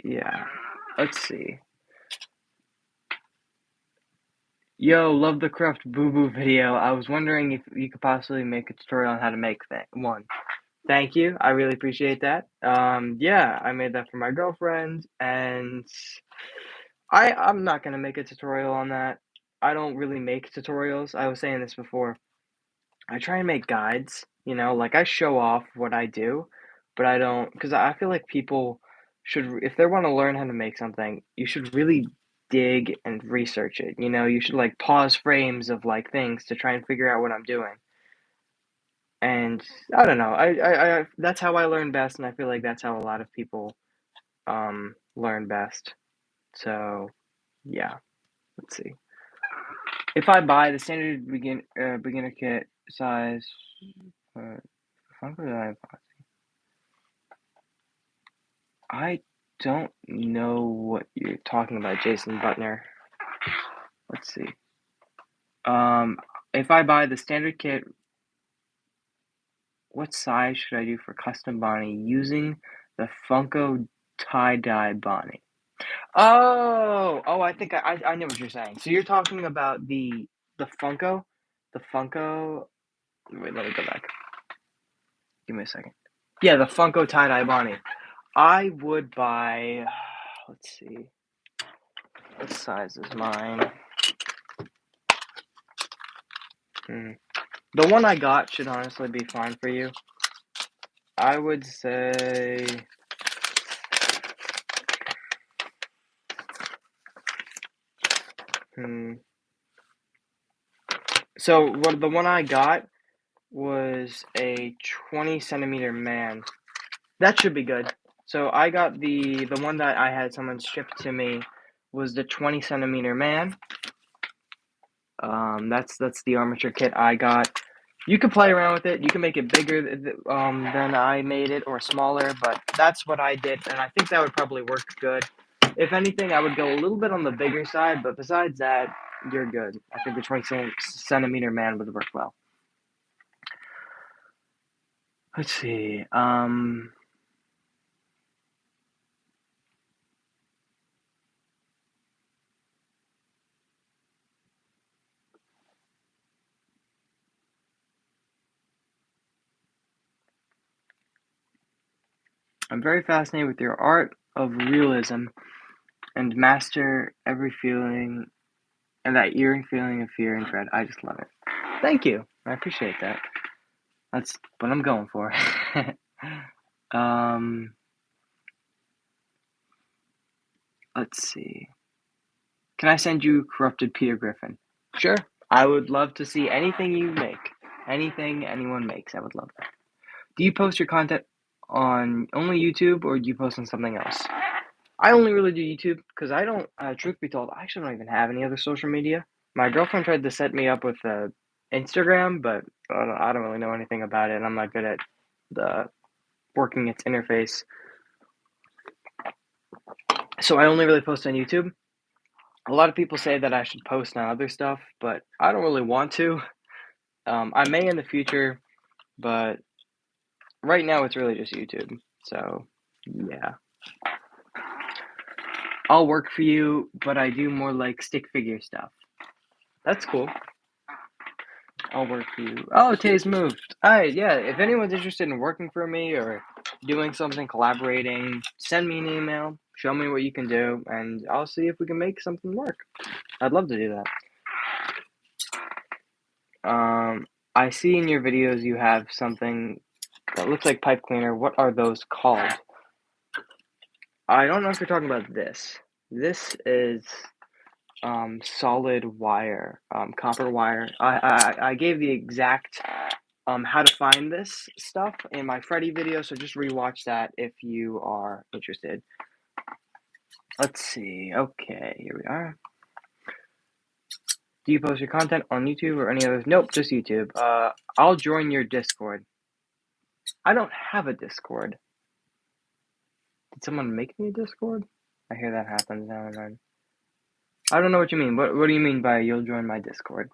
Yeah. Let's see. Yo, love the Corrupt Boo Boo video. I was wondering if you could possibly make a tutorial on how to make one. Thank you. I really appreciate that. Yeah, I made that for my girlfriend, and I'm not gonna make a tutorial on that. I don't really make tutorials. I was saying this before. I try and make guides, like I show off what I do, but I don't, because I feel like people should, if they want to learn how to make something, you should really dig and research it. You should like pause frames of like things to try and figure out what I'm doing. And I don't know, that's how I learn best, and I feel like that's how a lot of people learn best. So yeah, let's see. If I buy the standard beginner kit size, uh, I don't know what you're talking about, Jason Butner. Let's see. If I buy the standard kit, what size should I do for custom Bonnie using the Funko tie-dye Bonnie? Oh, I think I know what you're saying. So you're talking about the Funko, the Funko. Wait, let me go back. Give me a second. Yeah, the Funko tie-dye Bonnie. I would buy. Let's see. What size is mine? The one I got should honestly be fine for you. I would say. So the one I got was a 20 centimeter man. That should be good. So I got the one that I had someone ship to me was the 20 centimeter man. That's the armature kit I got. You can play around with it. You can make it bigger than I made it or smaller, but that's what I did, and I think that would probably work good. If anything, I would go a little bit on the bigger side, but besides that, you're good. I think the 20 centimeter man would work well. Let's see. I'm very fascinated with your art of realism and master every feeling and that eerie feeling of fear and dread. I just love it. Thank you. I appreciate that. That's what I'm going for. um, let's see. Can I send you Corrupted Peter Griffin? Sure. I would love to see anything you make. Anything anyone makes. I would love that. Do you post your content on only YouTube or do you post on something else? I only really do YouTube because I don't, truth be told, I actually don't even have any other social media. My girlfriend tried to set me up with Instagram, but I don't really know anything about it, and I'm not good at the working its interface. So I only really post on YouTube. A lot of people say that I should post on other stuff, but I don't really want to. I may in the future, but right now it's really just YouTube. So, yeah. I'll work for you, but I do more like stick figure stuff. That's cool. I'll work for you. Oh, Tay's moved. Alright, yeah, if anyone's interested in working for me or doing something, collaborating, send me an email, show me what you can do, and I'll see if we can make something work. I'd love to do that. I see in your videos you have something that looks like pipe cleaner. What are those called? I don't know if you're talking about this. This is solid wire, copper wire. I gave the exact how to find this stuff in my Freddy video, so just rewatch that if you are interested. Let's see. Okay, here we are. Do you post your content on YouTube or any others? Nope, just YouTube. I'll join your Discord. I don't have a Discord. Did someone make me a Discord? I hear that happens now and then. I don't know what you mean. What do you mean by you'll join my Discord?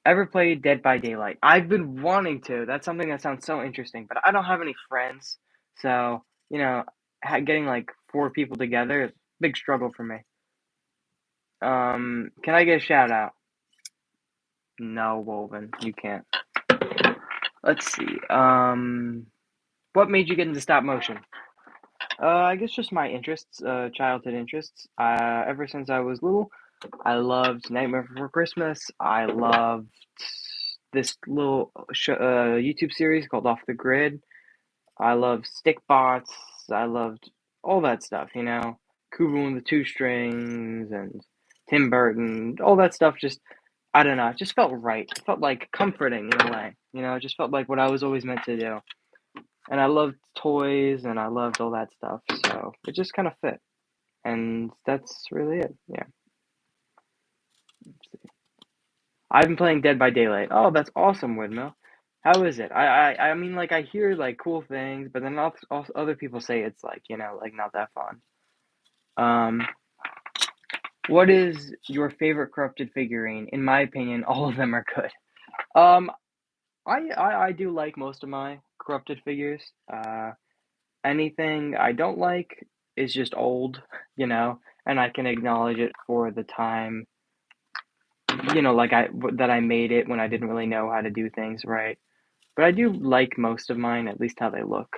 Ever played Dead by Daylight? I've been wanting to. That's something that sounds so interesting, but I don't have any friends. So, getting like 4 people together is a big struggle for me. Can I get a shout out? No, Woven, you can't. Let's see. What made you get into stop motion? I guess just my interests, childhood interests. Ever since I was little, I loved Nightmare Before Christmas. I loved this little YouTube series called Off the Grid. I loved Stickbots. I loved all that stuff, Kubo and the Two Strings and Tim Burton. All that stuff just, I don't know, it just felt right. It felt like comforting in a way, It just felt like what I was always meant to do. And I loved toys and I loved all that stuff, so it just kind of fit. And that's really it, yeah. I've been playing Dead by Daylight. Oh, that's awesome, Windmill. How is it? I mean, like, I hear, like, cool things, but then also other people say it's, like, like, not that fun. What is your favorite corrupted figurine? In my opinion, all of them are good. I do like most of my corrupted figures. Anything I don't like is just old, and I can acknowledge it for the time, like that I made it when I didn't really know how to do things right. But I do like most of mine, at least how they look.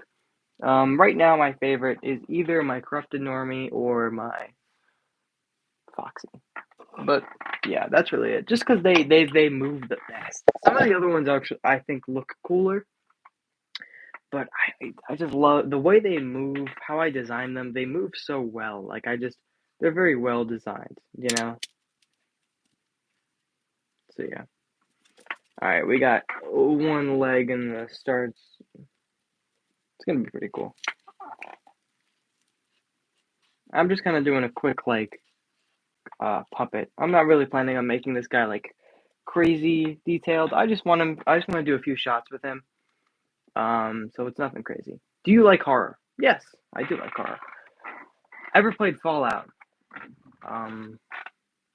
Right now, my favorite is either my corrupted normie or my Foxy. But yeah, that's really it. Just because they move the best. Some of the other ones actually I think look cooler, but I just love the way they move, how I design them. They move so well. Like they're very well designed. So yeah. All right, we got one leg in the starts. It's gonna be pretty cool. I'm just kind of doing a quick like puppet. I'm not really planning on making this guy like crazy detailed. I just want him. I just want to do a few shots with him. So it's nothing crazy. Do you like horror? Yes, I do like horror. Ever played Fallout? Um,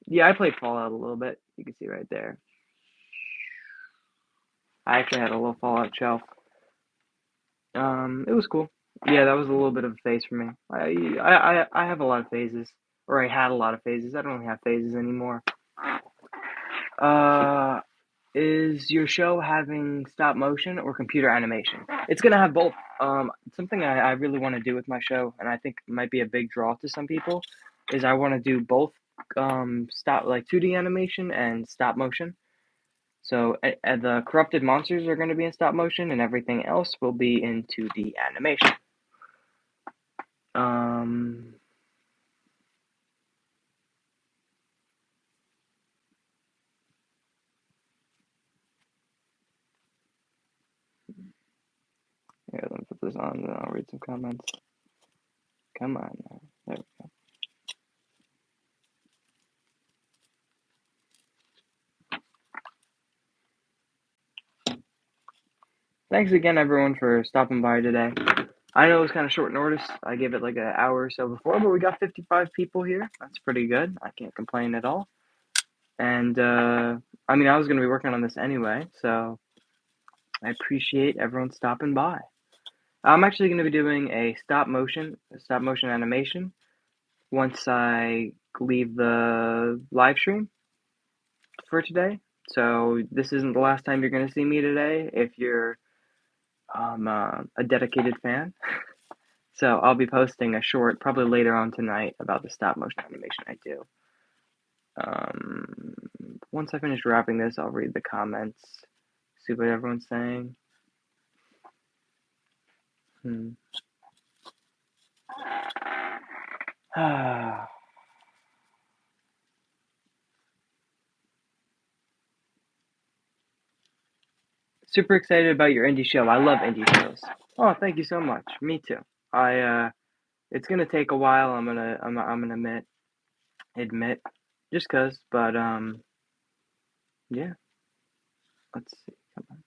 yeah, I played Fallout a little bit. You can see right there. I actually had a little Fallout shelf. It was cool. Yeah, that was a little bit of a phase for me. I have a lot of phases, or I had a lot of phases. I don't really have phases anymore. Uh, is your show having stop motion or computer animation? It's gonna have both. Something I really want to do with my show, and I think might be a big draw to some people, is I want to do both stop like 2D animation and stop motion. So the corrupted monsters are going to be in stop motion, and everything else will be in 2D animation. Yeah, let me put this on, and I'll read some comments. Come on now. There we go. Thanks again, everyone, for stopping by today. I know it was kind of short notice. I gave it like an hour or so before, but we got 55 people here. That's pretty good. I can't complain at all. And, I mean, I was going to be working on this anyway, so I appreciate everyone stopping by. I'm actually going to be doing a stop motion animation once I leave the live stream for today. So this isn't the last time you're going to see me today if you're a dedicated fan. So I'll be posting a short probably later on tonight about the stop motion animation I do. Once I finish wrapping this, I'll read the comments, see what everyone's saying. Super excited about your indie show. I love indie shows. Oh, thank you so much. Me too. It's gonna take a while. I'm gonna admit, just cause. But yeah. Let's see. Come on.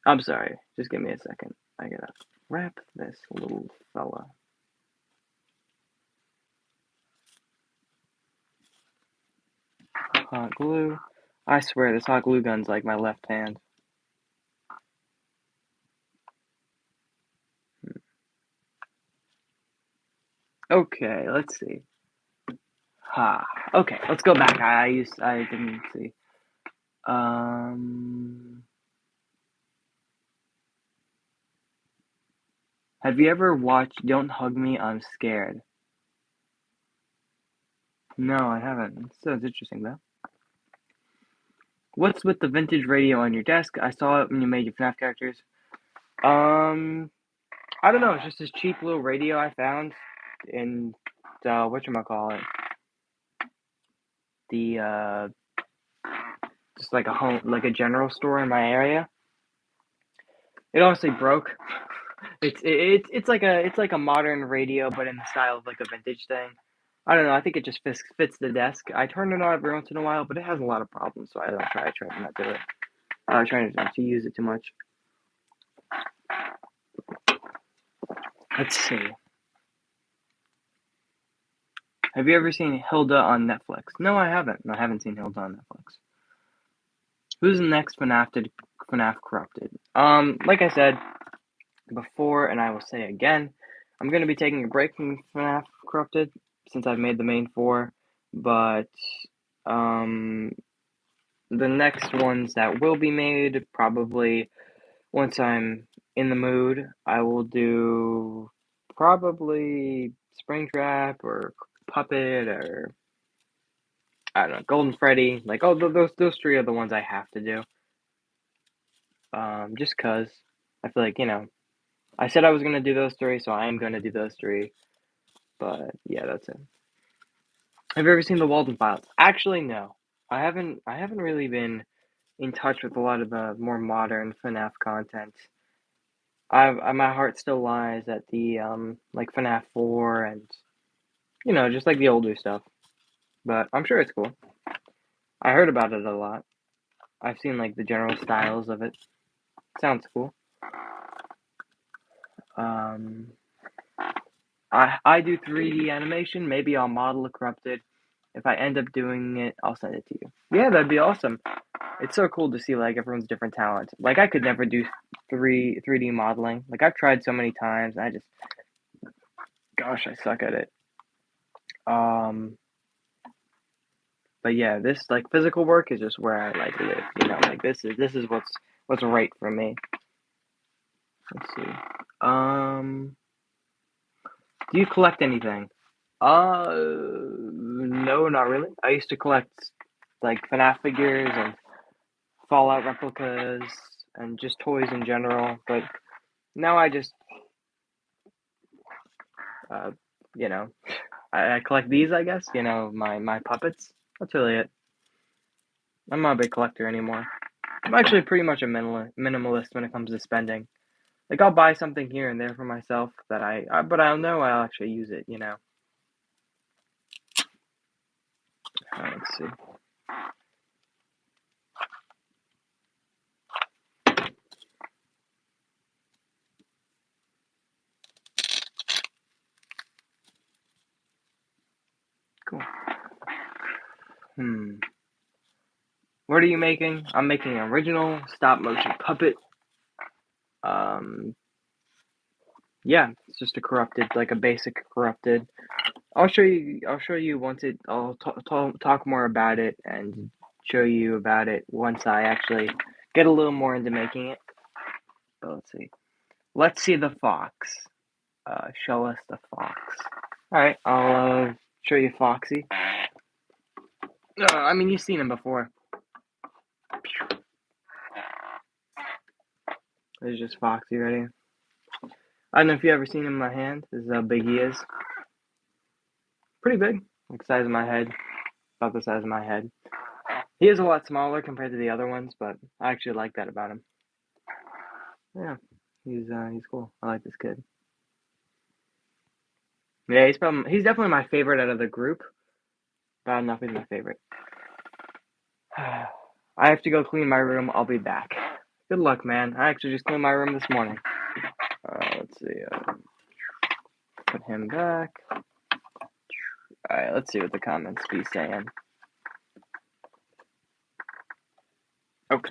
I'm sorry. Just give me a second. I gotta wrap this little fella. Hot glue. I swear this hot glue gun's like my left hand. Okay, let's see. Okay, let's go back. I didn't see. Have you ever watched Don't Hug Me, I'm Scared? No, I haven't. It sounds interesting though. What's with the vintage radio on your desk? I saw it when you made your FNAF characters. I don't know. It's just this cheap little radio I found in whatchamacallit, the just like a home, like a general store in my area. It honestly broke. It's like a modern radio, but in the style of like a vintage thing. I don't know. I think it just fits the desk. I turn it on every once in a while, but it has a lot of problems, so I don't try. I try to not do it. I try not to use it too much. Let's see. Have you ever seen Hilda on Netflix? No, I haven't. I haven't seen Hilda on Netflix. Who's the next FNAF Corrupted? Like I said before, and I will say again, I'm going to be taking a break from FNAF Corrupted since I've made the main four, but the next ones that will be made, probably once I'm in the mood, I will do probably Springtrap or Puppet or I don't know, Golden Freddy. Like, oh, those three are the ones I have to do. Just cause I feel like, I said I was gonna do those three, so I am gonna do those three. But yeah, that's it. Have you ever seen the Walden Files? Actually, no. I haven't really been in touch with a lot of the more modern FNAF content. my heart still lies at the like FNAF 4 and just like the older stuff. But I'm sure it's cool. I heard about it a lot. I've seen like the general styles of it. Sounds cool. Um, I do 3D animation. Maybe I'll model a Corrupted. If I end up doing it, I'll send it to you. Yeah, that'd be awesome. It's so cool to see like everyone's different talents. Like I could never do 3D modeling. Like I've tried so many times. Gosh, I suck at it. Um, but yeah, this like physical work is just where I like live. Like this is what's right for me. Let's see. Um, do you collect anything? No, not really. I used to collect like FNAF figures and Fallout replicas and just toys in general, but now I just, uh, you know, I collect these, I guess. My puppets. That's really it. I'm not a big collector anymore. I'm actually pretty much a minimalist when it comes to spending. Like I'll buy something here and there for myself that but I'll know I'll actually use it. Let's see. Cool. What are you making? I'm making an original stop motion puppet. Um, yeah, it's just a corrupted, like a basic corrupted. I'll show you. I'll show you once it. I'll talk more about it and show you about it once I actually get a little more into making it. But let's see. Let's see the fox. Show us the fox. All right, I'll show you Foxy. I mean, you've seen him before. There's just Foxy right here. I don't know if you ever seen him in my hand. This is how big he is. Pretty big, like the size of my head. About the size of my head. He is a lot smaller compared to the other ones, but I actually like that about him. Yeah, he's cool. I like this kid. Yeah, he's definitely my favorite out of the group. Bad enough he's my favorite. I have to go clean my room. I'll be back. Good luck, man. I actually just cleaned my room this morning. Let's see. Put him back. Alright, let's see what the comments be saying. Okay.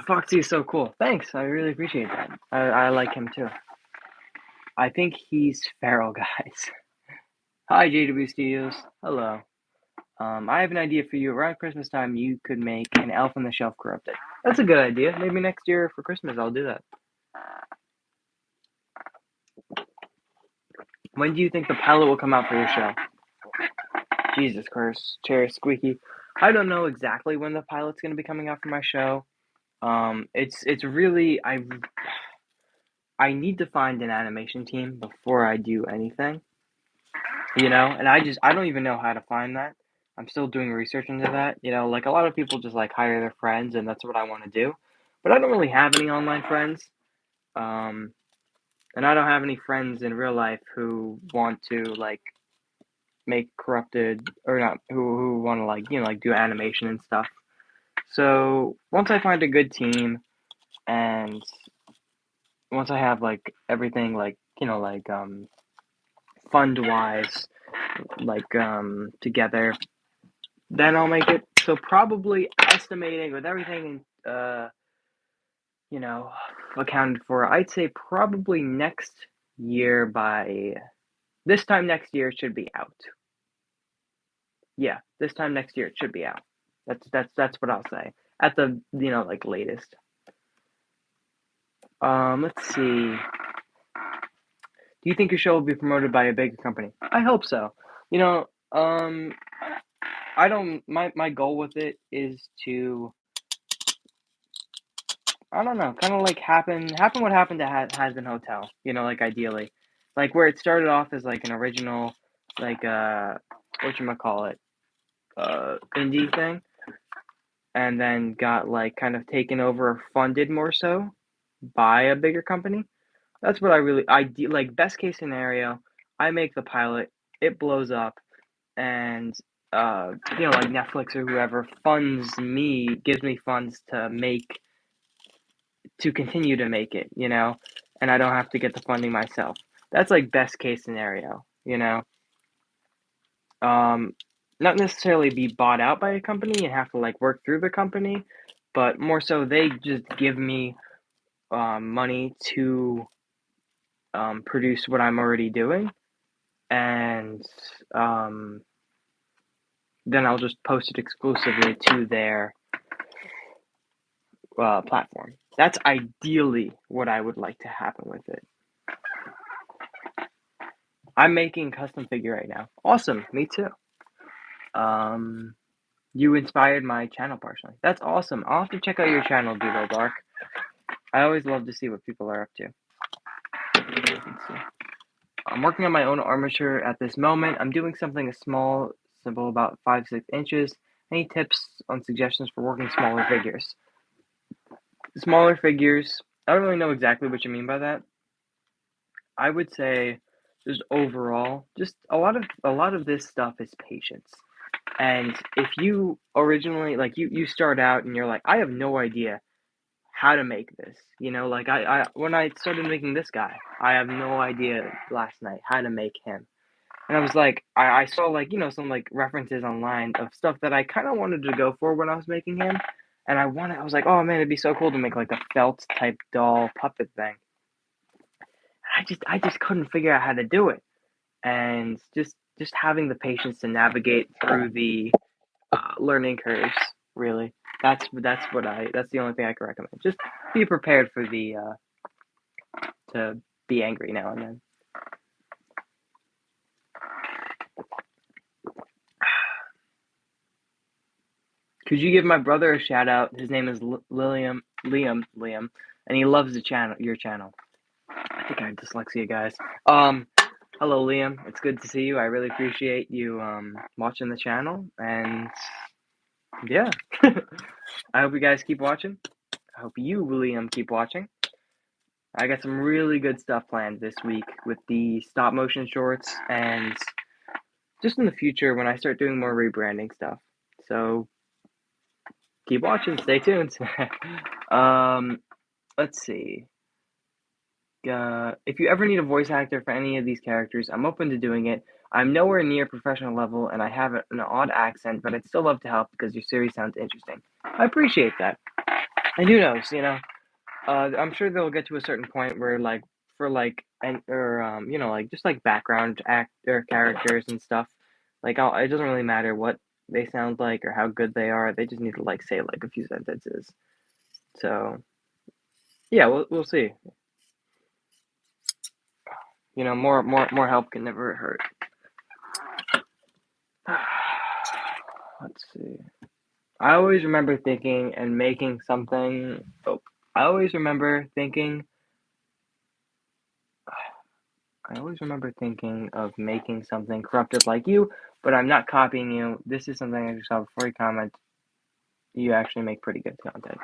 Foxy is so cool. Thanks. I really appreciate that. I like him too. I think he's feral, guys. Hi, J.W Studios. Hello. I have an idea for you. Around Christmas time, you could make an Elf on the Shelf Corrupted. That's a good idea. Maybe next year for Christmas, I'll do that. When do you think the pilot will come out for your show? Jesus Christ, chair squeaky. I don't know exactly when the pilot's going to be coming out for my show. It's really I need to find an animation team before I do anything. And I don't even know how to find that. I'm still doing research into that. Like a lot of people just like hire their friends and that's what I want to do. But I don't really have any online friends. Um, and I don't have any friends in real life who want to like make corrupted or not who want to like do animation and stuff. So once I find a good team and once I have like everything like fund wise together, then I'll make it. So probably estimating with everything you know accounted for, I'd say probably next year by this time next year it should be out. Yeah, this time next year it should be out. That's what I'll say at the like latest. Let's see. Do you think your show will be promoted by a bigger company? I hope so. You know, I don't. My goal with it is to, I don't know, kind of like happen what happened to Has Been Hotel. Like ideally, like where it started off as like an original, like whatchamacallit, indie thing, and then got like kind of taken over or funded more so. buy a bigger company. That's what like best case scenario, I make the pilot, it blows up, and like Netflix or whoever gives me funds to continue to make it, and I don't have to get the funding myself. That's like best case scenario. Um, Not necessarily be bought out by a company and have to like work through the company, but more so they just give me money to produce what I'm already doing, and um, then I'll just post it exclusively to their platform. That's ideally what I would like to happen with it. I'm making custom figure right now. Awesome, me too. You inspired my channel partially. That's awesome. I'll have to check out your channel, Duo Bark. I always love to see what people are up to. Let's see. I'm working on my own armature at this moment. I'm doing something small, simple, about 5-6 inches. Any tips on suggestions for working smaller figures? Smaller figures, I don't really know exactly what you mean by that. I would say just overall, just a lot of this stuff is patience. And if you originally like you start out and you're like, I have no idea how to make this. Like I when I started making this guy, I have no idea last night how to make him. And I was like, I saw like, some like references online of stuff that I kind of wanted to go for when I was making him. And I was like, oh man, it'd be so cool to make like a felt type doll puppet thing. I just couldn't figure out how to do it. And just having the patience to navigate through the learning curves, really. That's the only thing I can recommend. Just be prepared for the to be angry now and then. Could you give my brother a shout out? His name is Liam, and he loves your channel. I think I have dyslexia, guys. Hello, Liam. It's good to see you. I really appreciate you watching the channel, and yeah, I hope you guys keep watching. I hope you, Liam, keep watching. I got some really good stuff planned this week with the stop motion shorts, and just in the future when I start doing more rebranding stuff. So keep watching. Stay tuned. Let's see. If you ever need a voice actor for any of these characters, I'm open to doing it. I'm nowhere near professional level, and I have an odd accent, but I'd still love to help because your series sounds interesting. I appreciate that. And who knows, I'm sure they'll get to a certain point where, like, for like, like just like background actor characters and stuff, like, it doesn't really matter what they sound like or how good they are. They just need to like say like a few sentences. So yeah, we'll see. More help can never hurt. Let's see. I always remember thinking and making something. Oh, I always remember thinking. I always remember thinking of making something corrupted like you, but I'm not copying you. This is something I just saw before you comment. You actually make pretty good content.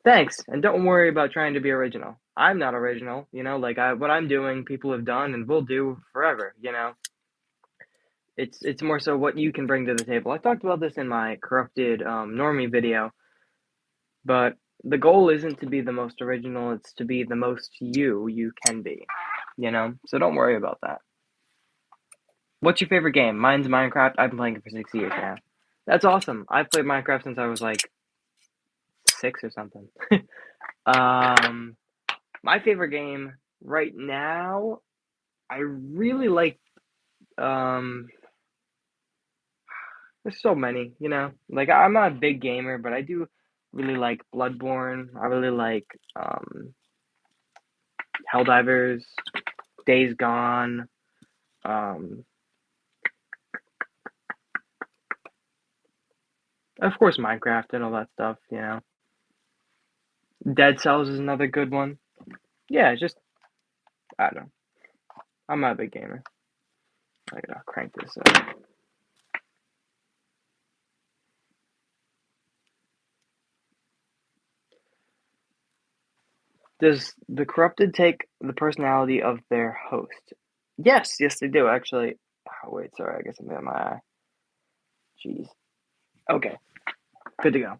Thanks, and don't worry about trying to be original. I'm not original, like what I'm doing, people have done and will do forever. It's more so what you can bring to the table. I talked about this in my corrupted normie video, but the goal isn't to be the most original, it's to be the most you can be. So don't worry about that. What's your favorite game? Mine's Minecraft. I've been playing it for 6 years now. That's awesome. I've played Minecraft since I was like 6 or something. My favorite game right now, I really like there's so many. Like I'm not a big gamer, but I do really like Bloodborne. I really like Helldivers, Days Gone, um of course Minecraft and all that stuff. Dead Cells is another good one. Yeah, just I don't know. I'm not a big gamer. I gotta crank this up. Does the corrupted take the personality of their host? Yes, yes, they do actually. Oh, wait, sorry, I guess I'm in my eye. Jeez. Okay, good to go.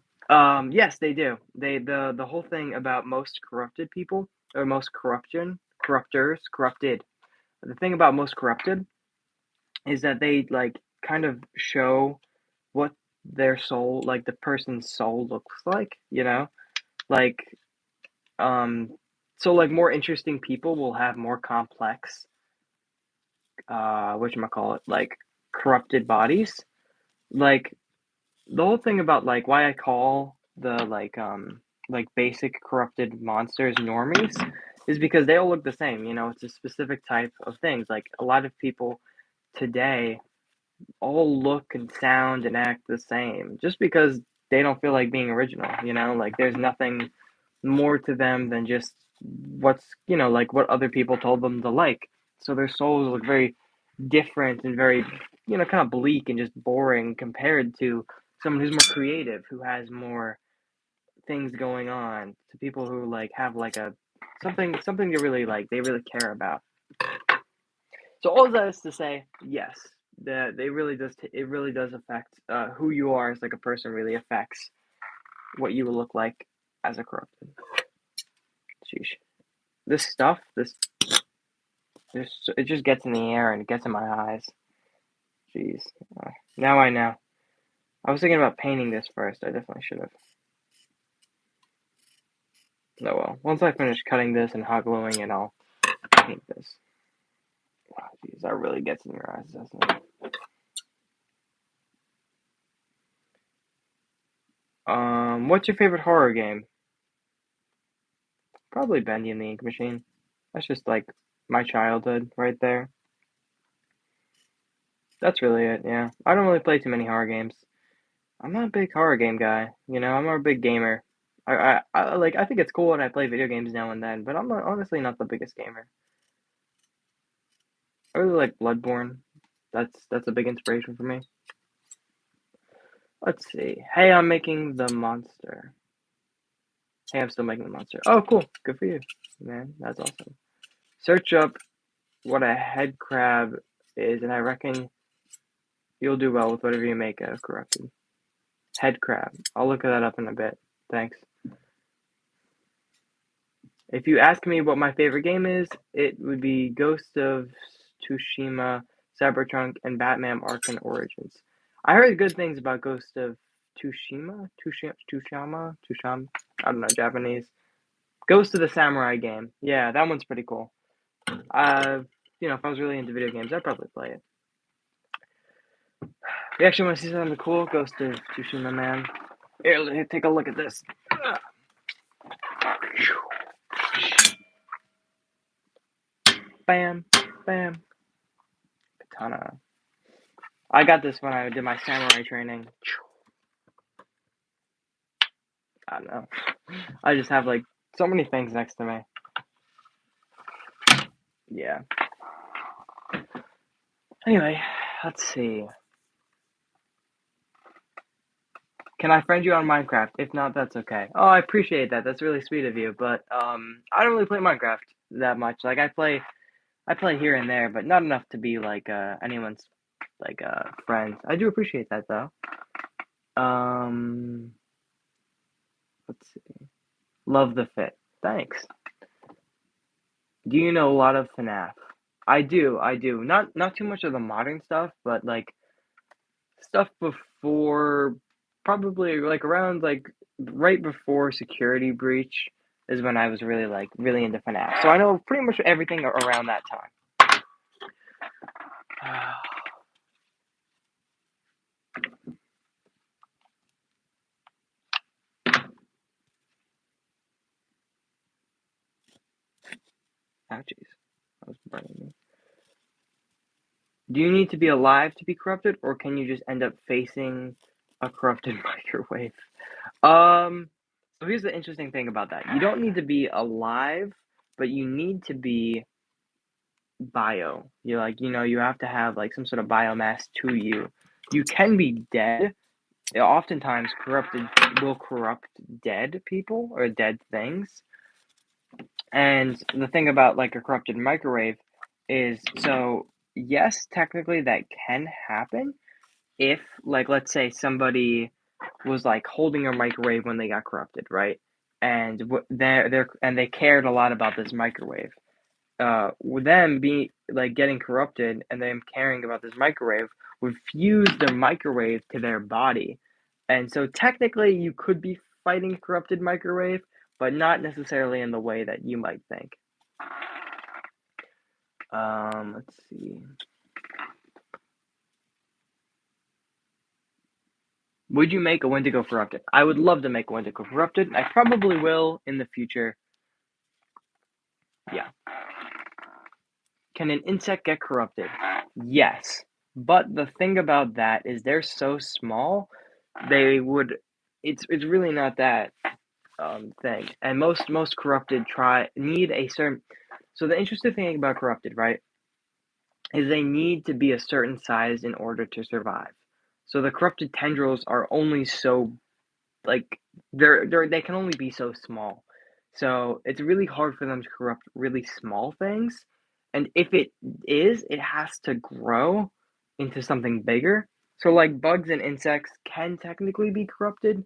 Yes, they do. The whole thing about most corrupted people or most corrupted. The thing about most corrupted is that they like kind of show what their soul, like the person's soul looks like, Like um so like more interesting people will have more complex whatchamacallit, like corrupted bodies. Like the whole thing about like why I call the like basic corrupted monsters normies is because they all look the same, it's a specific type of things. Like a lot of people today all look and sound and act the same just because they don't feel like being original, like there's nothing more to them than just what's, like what other people told them to like. So their souls look very different and very, kind of bleak and just boring compared to someone who's more creative, who has more things going on, to people who like have like a something they really like, they really care about. So all of that is to say, yes, that it really does affect who you are as like a person. Really affects what you will look like as a corrupted. Sheesh. This stuff, it just gets in the air and it gets in my eyes. Jeez. Now I know. I was thinking about painting this first. I definitely should have. Oh well. Once I finish cutting this and hot gluing it, I'll paint this. Wow, jeez, that really gets in your eyes, doesn't it? What's your favorite horror game? Probably Bendy and the Ink Machine. That's just like my childhood right there. That's really it, yeah. I don't really play too many horror games. I'm not a big horror game guy, I'm more a big gamer. I think it's cool when I play video games now and then, but I'm honestly not the biggest gamer. I really like Bloodborne. That's a big inspiration for me. Let's see. Hey, I'm making the monster. Hey, I'm still making the monster. Oh, cool. Good for you, man. That's awesome. Search up what a head crab is, and I reckon you'll do well with whatever you make out of corrupted. Head crab. I'll look that up in a bit. Thanks. If you ask me what my favorite game is, it would be Ghost of Tsushima, Cyberpunk, and Batman Arkham Origins. I heard good things about Ghost of Tsushima. I don't know Japanese. Ghost of the Samurai game. Yeah, that one's pretty cool. Uh, if I was really into video games, I'd probably play it. You actually want to see something cool? Ghost of Tsushima, man. Here, take a look at this. Bam, bam, katana. I got this when I did my samurai training. I don't know. I just have like so many things next to me. Yeah. Anyway, let's see. Can I friend you on Minecraft? If not, that's okay. Oh, I appreciate that. That's really sweet of you. But I don't really play Minecraft that much. Like I play here and there, but not enough to be like anyone's like friend. I do appreciate that though. Um, let's see. Love the fit. Thanks. Do you know a lot of FNAF? I do. I do. Not too much of the modern stuff, but like stuff before, probably like around like right before Security Breach is when I was really into FNAF. So I know pretty much everything around that time. Oh jeez, that was burning me. Do you need to be alive to be corrupted, or can you just end up facing a corrupted microwave? Um, so here's the interesting thing about that. You don't need to be alive, but you need to be bio. You're like, you have to have like some sort of biomass to you. You can be dead. Oftentimes, corrupted will corrupt dead people or dead things. And the thing about like a corrupted microwave is so yes, technically that can happen if like let's say somebody was like holding a microwave when they got corrupted, right? And they cared a lot about this microwave. With them being like getting corrupted and them caring about this microwave would fuse the microwave to their body, and so technically you could be fighting a corrupted microwave, but not necessarily in the way that you might think. Let's see. Would you make a Wendigo corrupted? I would love to make a Wendigo corrupted. I probably will in the future. Yeah. Can an insect get corrupted? Yes. But the thing about that is they're so small, they would it's really not that thing. And most corrupted try need a certain so the interesting thing about corrupted, right, is they need to be a certain size in order to survive. So the corrupted tendrils are only so like they can only be so small. So it's really hard for them to corrupt really small things. And if it is, it has to grow into something bigger. So like bugs and insects can technically be corrupted,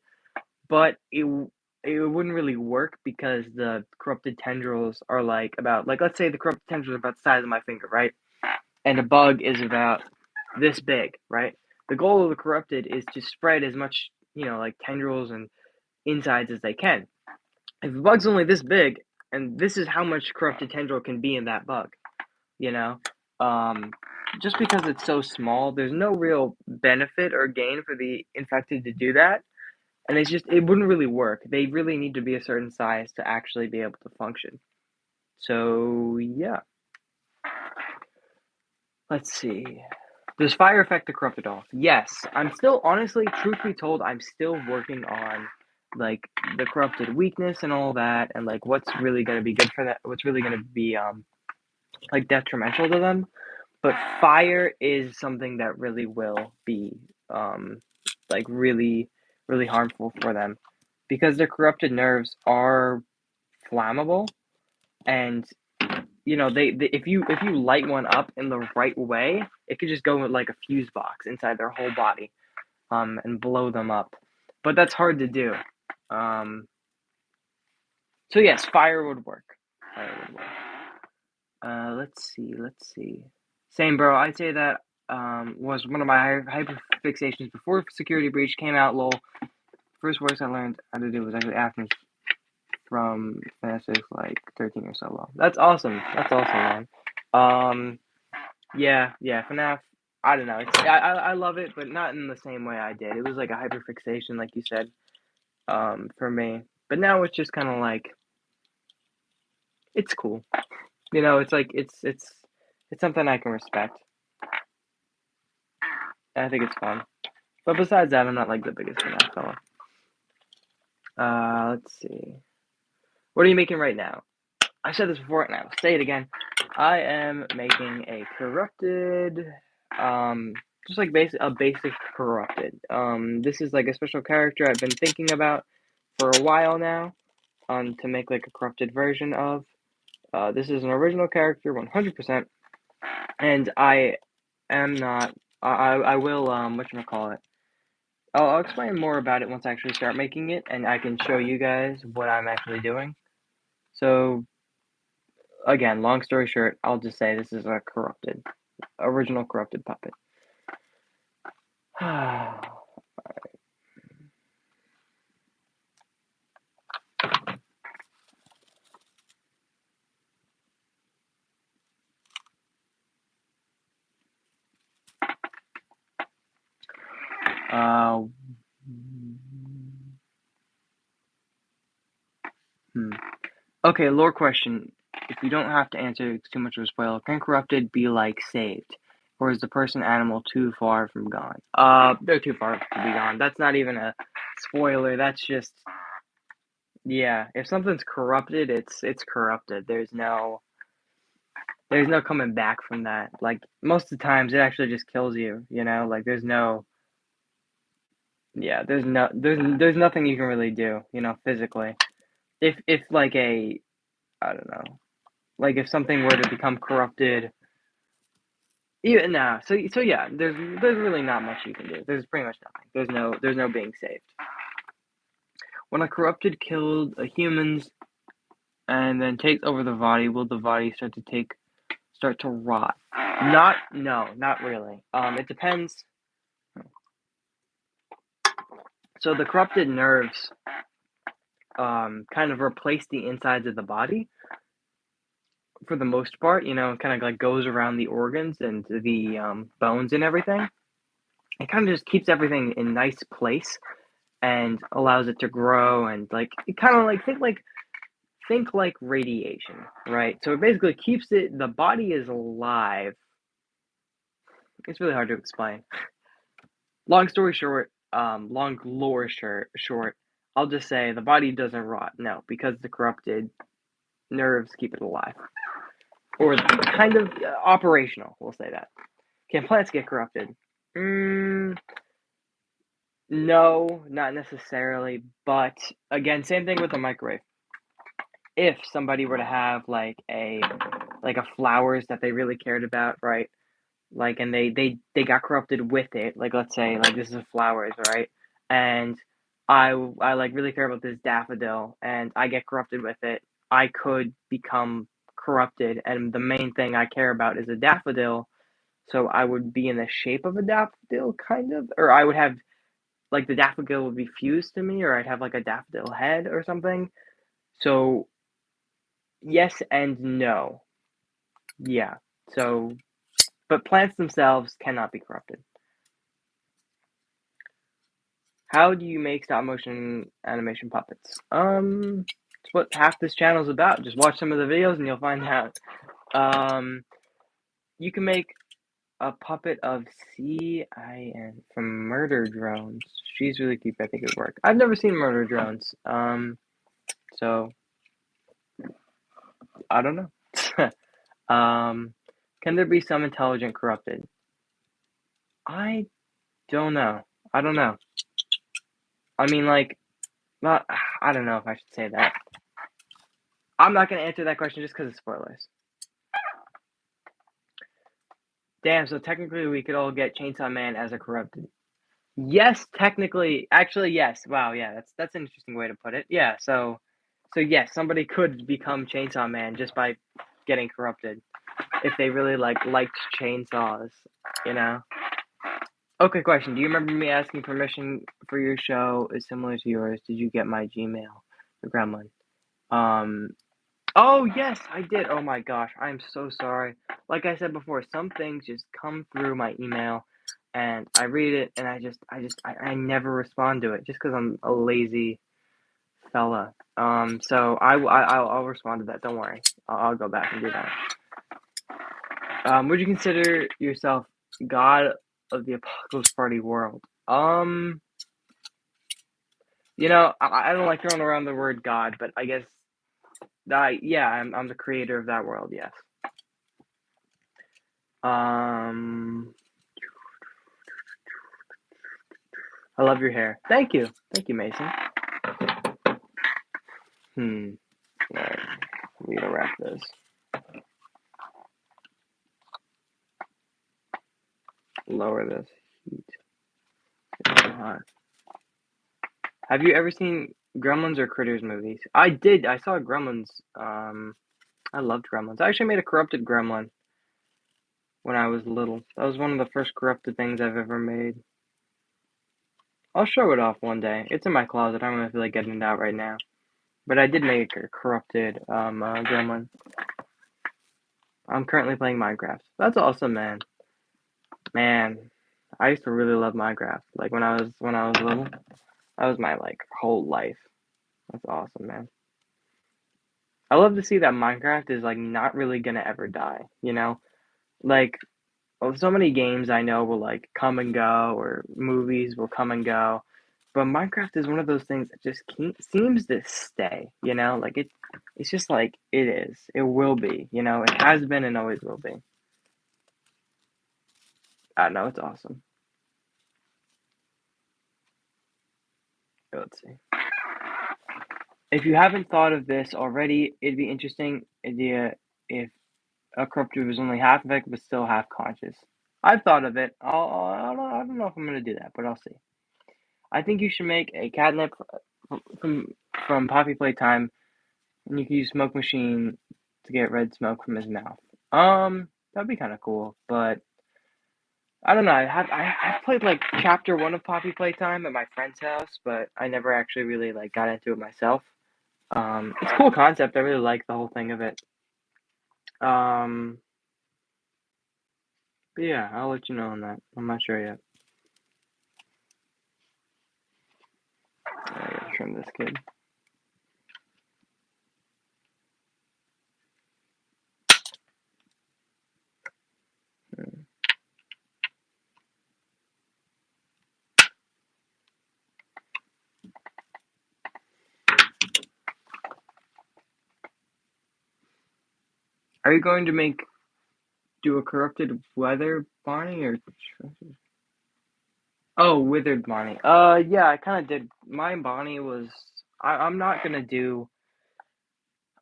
but it wouldn't really work because the corrupted tendrils are like about like let's say the corrupted tendrils are about the size of my finger, right? And a bug is about this big, right? The goal of the corrupted is to spread as much, like tendrils and insides as they can. If a bug's only this big, and this is how much corrupted tendril can be in that bug, you know, um, just because it's so small, there's no real benefit or gain for the infected to do that, and it wouldn't really work. They really need to be a certain size to actually be able to function. So yeah, let's see. Does fire affect the corrupted elf? Yes. I'm still, honestly, truth be told, I'm still working on like the corrupted weakness and all that, and like what's really gonna be good for that, what's really gonna be like detrimental to them. But fire is something that really will be like really harmful for them because their corrupted nerves are flammable, and they if you light one up in the right way, it could just go with like a fuse box inside their whole body, and blow them up. But that's hard to do. Um, so yes, fire would work. Fire would work. Let's see. Same, bro. I'd say that was one of my hyper fixations before Security Breach came out. Lol. First words I learned how to do was actually after from FNAF like 13 or so. Well, that's awesome. That's awesome, man. Um, yeah, FNAF. I don't know. I love it, but not in the same way I did. It was like a hyperfixation, like you said, for me. But now it's just kind of like it's cool. It's like it's something I can respect. I think it's fun. But besides that, I'm not like the biggest FNAF fella. Let's see. What are you making right now? I said this before, and I will say it again. I am making a corrupted, just like a basic corrupted. This is like a special character I've been thinking about for a while now, to make like a corrupted version of. This is an original character, 100%, and I am not. I will whatchamacallit. I'll explain more about it once I actually start making it, and I can show you guys what I'm actually doing. So again, long story short, I'll just say this is a original corrupted puppet. uh, Okay, lore question. If you don't have to answer, it's too much of a spoiler. Can corrupted be like saved, or is the person animal too far from gone? They're too far to be gone. That's not even a spoiler. That's just yeah. If something's corrupted, it's corrupted. There's no coming back from that. Like most of the times, it actually just kills you. Like there's no yeah. There's nothing you can really do. Physically. If like I don't know. Like if something were to become corrupted. Yeah, nah. So yeah, there's really not much you can do. There's pretty much nothing. There's no being saved. When a corrupted killed humans and then takes over the body, will the body start to rot? Not really. It depends. So the corrupted nerves kind of replace the insides of the body for the most part. Kind of like goes around the organs and the bones and everything. It kind of just keeps everything in nice place and allows it to grow and like it kind of like think like radiation, right? So it basically keeps the body is alive. It's really hard to explain. Long story short, long lore short, I'll just say the body doesn't rot, no, because the corrupted nerves keep it alive. Or kind of operational, we'll say that. Can plants get corrupted? No, not necessarily, but again, same thing with the microwave. If somebody were to have like a flowers that they really cared about, right? Like, and they got corrupted with it. Like, let's say like this is flowers, right? And I like really care about this daffodil, and I get corrupted with it. I could become corrupted, and the main thing I care about is a daffodil. So I would be in the shape of a daffodil, kind of, or I would have like the daffodil would be fused to me, or I'd have like a daffodil head or something. So yes and no. Yeah. So, but plants themselves cannot be corrupted. How do you make stop motion animation puppets? It's what half this channel is about. Just watch some of the videos and you'll find out. Um, you can make a puppet of CIN from Murder Drones. She's really cute. I think it would work. I've never seen Murder Drones. So I don't know. Can there be some intelligent corrupted? I don't know. I don't know. I mean, like, not. I don't know if I should say that. I'm not gonna answer that question just because of spoilers. Damn. So technically, we could all get Chainsaw Man as a corrupted. Yes, technically. Actually, yes. Wow. Yeah. That's an interesting way to put it. Yeah. So yes, somebody could become Chainsaw Man just by getting corrupted if they really liked chainsaws. You know. Okay, question. Do you remember me asking permission for your show is similar to yours? Did you get my Gmail, the gremlin? Um, oh yes, I did. Oh my gosh, I'm so sorry. Like I said before, some things just come through my email and I read it and I never respond to it just because I'm a lazy fella. So I'll respond to that. Don't worry. I'll go back and do that. Would you consider yourself God of the Apocalypse Party world? I don't like throwing around the word God, but I guess yeah, I'm the creator of that world. Yes. Um, I love your hair. Thank you, Mason. All right, we gotta wrap this. Lower this heat. It's so hot. Have you ever seen Gremlins or Critters movies? I did. I saw Gremlins. I loved Gremlins. I actually made a corrupted gremlin when I was little. That was one of the first corrupted things I've ever made. I'll show it off one day. It's in my closet. I don't feel like getting it out right now. But I did make a corrupted gremlin. I'm currently playing Minecraft. That's awesome, man. Man, I used to really love Minecraft. Like when I was little, that was my like whole life. That's awesome, man. I love to see that Minecraft is like not really gonna ever die. Like so many games I know will like come and go, or movies will come and go. But Minecraft is one of those things that just seems to stay. Like it's just like it is. It will be. It has been and always will be. I know it's awesome. Let's see. If you haven't thought of this already, it'd be interesting idea if a corruptor was only half effective but still half conscious. I've thought of it. I don't know if I'm gonna do that, but I'll see. I think you should make a catnip from from Poppy Playtime, and you can use Smoke Machine to get red smoke from his mouth. That'd be kind of cool, but I don't know. I've played like chapter one of Poppy Playtime at my friend's house, but I never actually really like got into it myself. It's a cool concept. I really like the whole thing of it. Um, but yeah, I'll let you know on that. I'm not sure yet. I gotta trim this kid. Are you going to do a corrupted weather Bonnie or? Oh, withered Bonnie. Yeah, I kind of did. My Bonnie was. I'm not gonna do.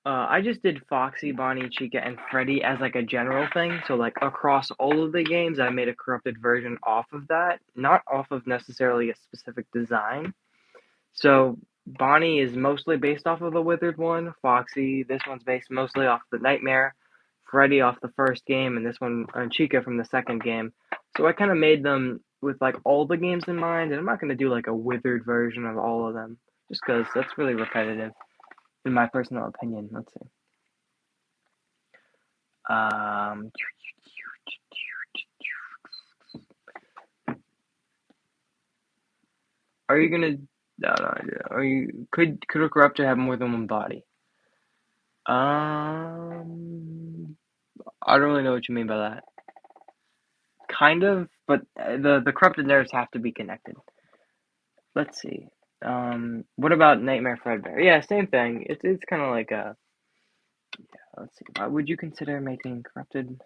I just did Foxy, Bonnie, Chica, and Freddy as like a general thing. So like across all of the games, I made a corrupted version off of that, not off of necessarily a specific design. So Bonnie is mostly based off of the Withered one. Foxy, this one's based mostly off the Nightmare. Freddy off the first game, and this one, and Chica from the second game. So I kind of made them with like all the games in mind, and I'm not gonna do like a Withered version of all of them, just because that's really repetitive, in my personal opinion. Let's see. Um, are you gonna? No, no, are you? Could a corruptor have more than one body? I don't really know what you mean by that. Kind of, but the corrupted nerves have to be connected. Let's see. What about Nightmare Fredbear? Yeah, same thing. It's kind of like a. Let's see. Would you consider making corrupted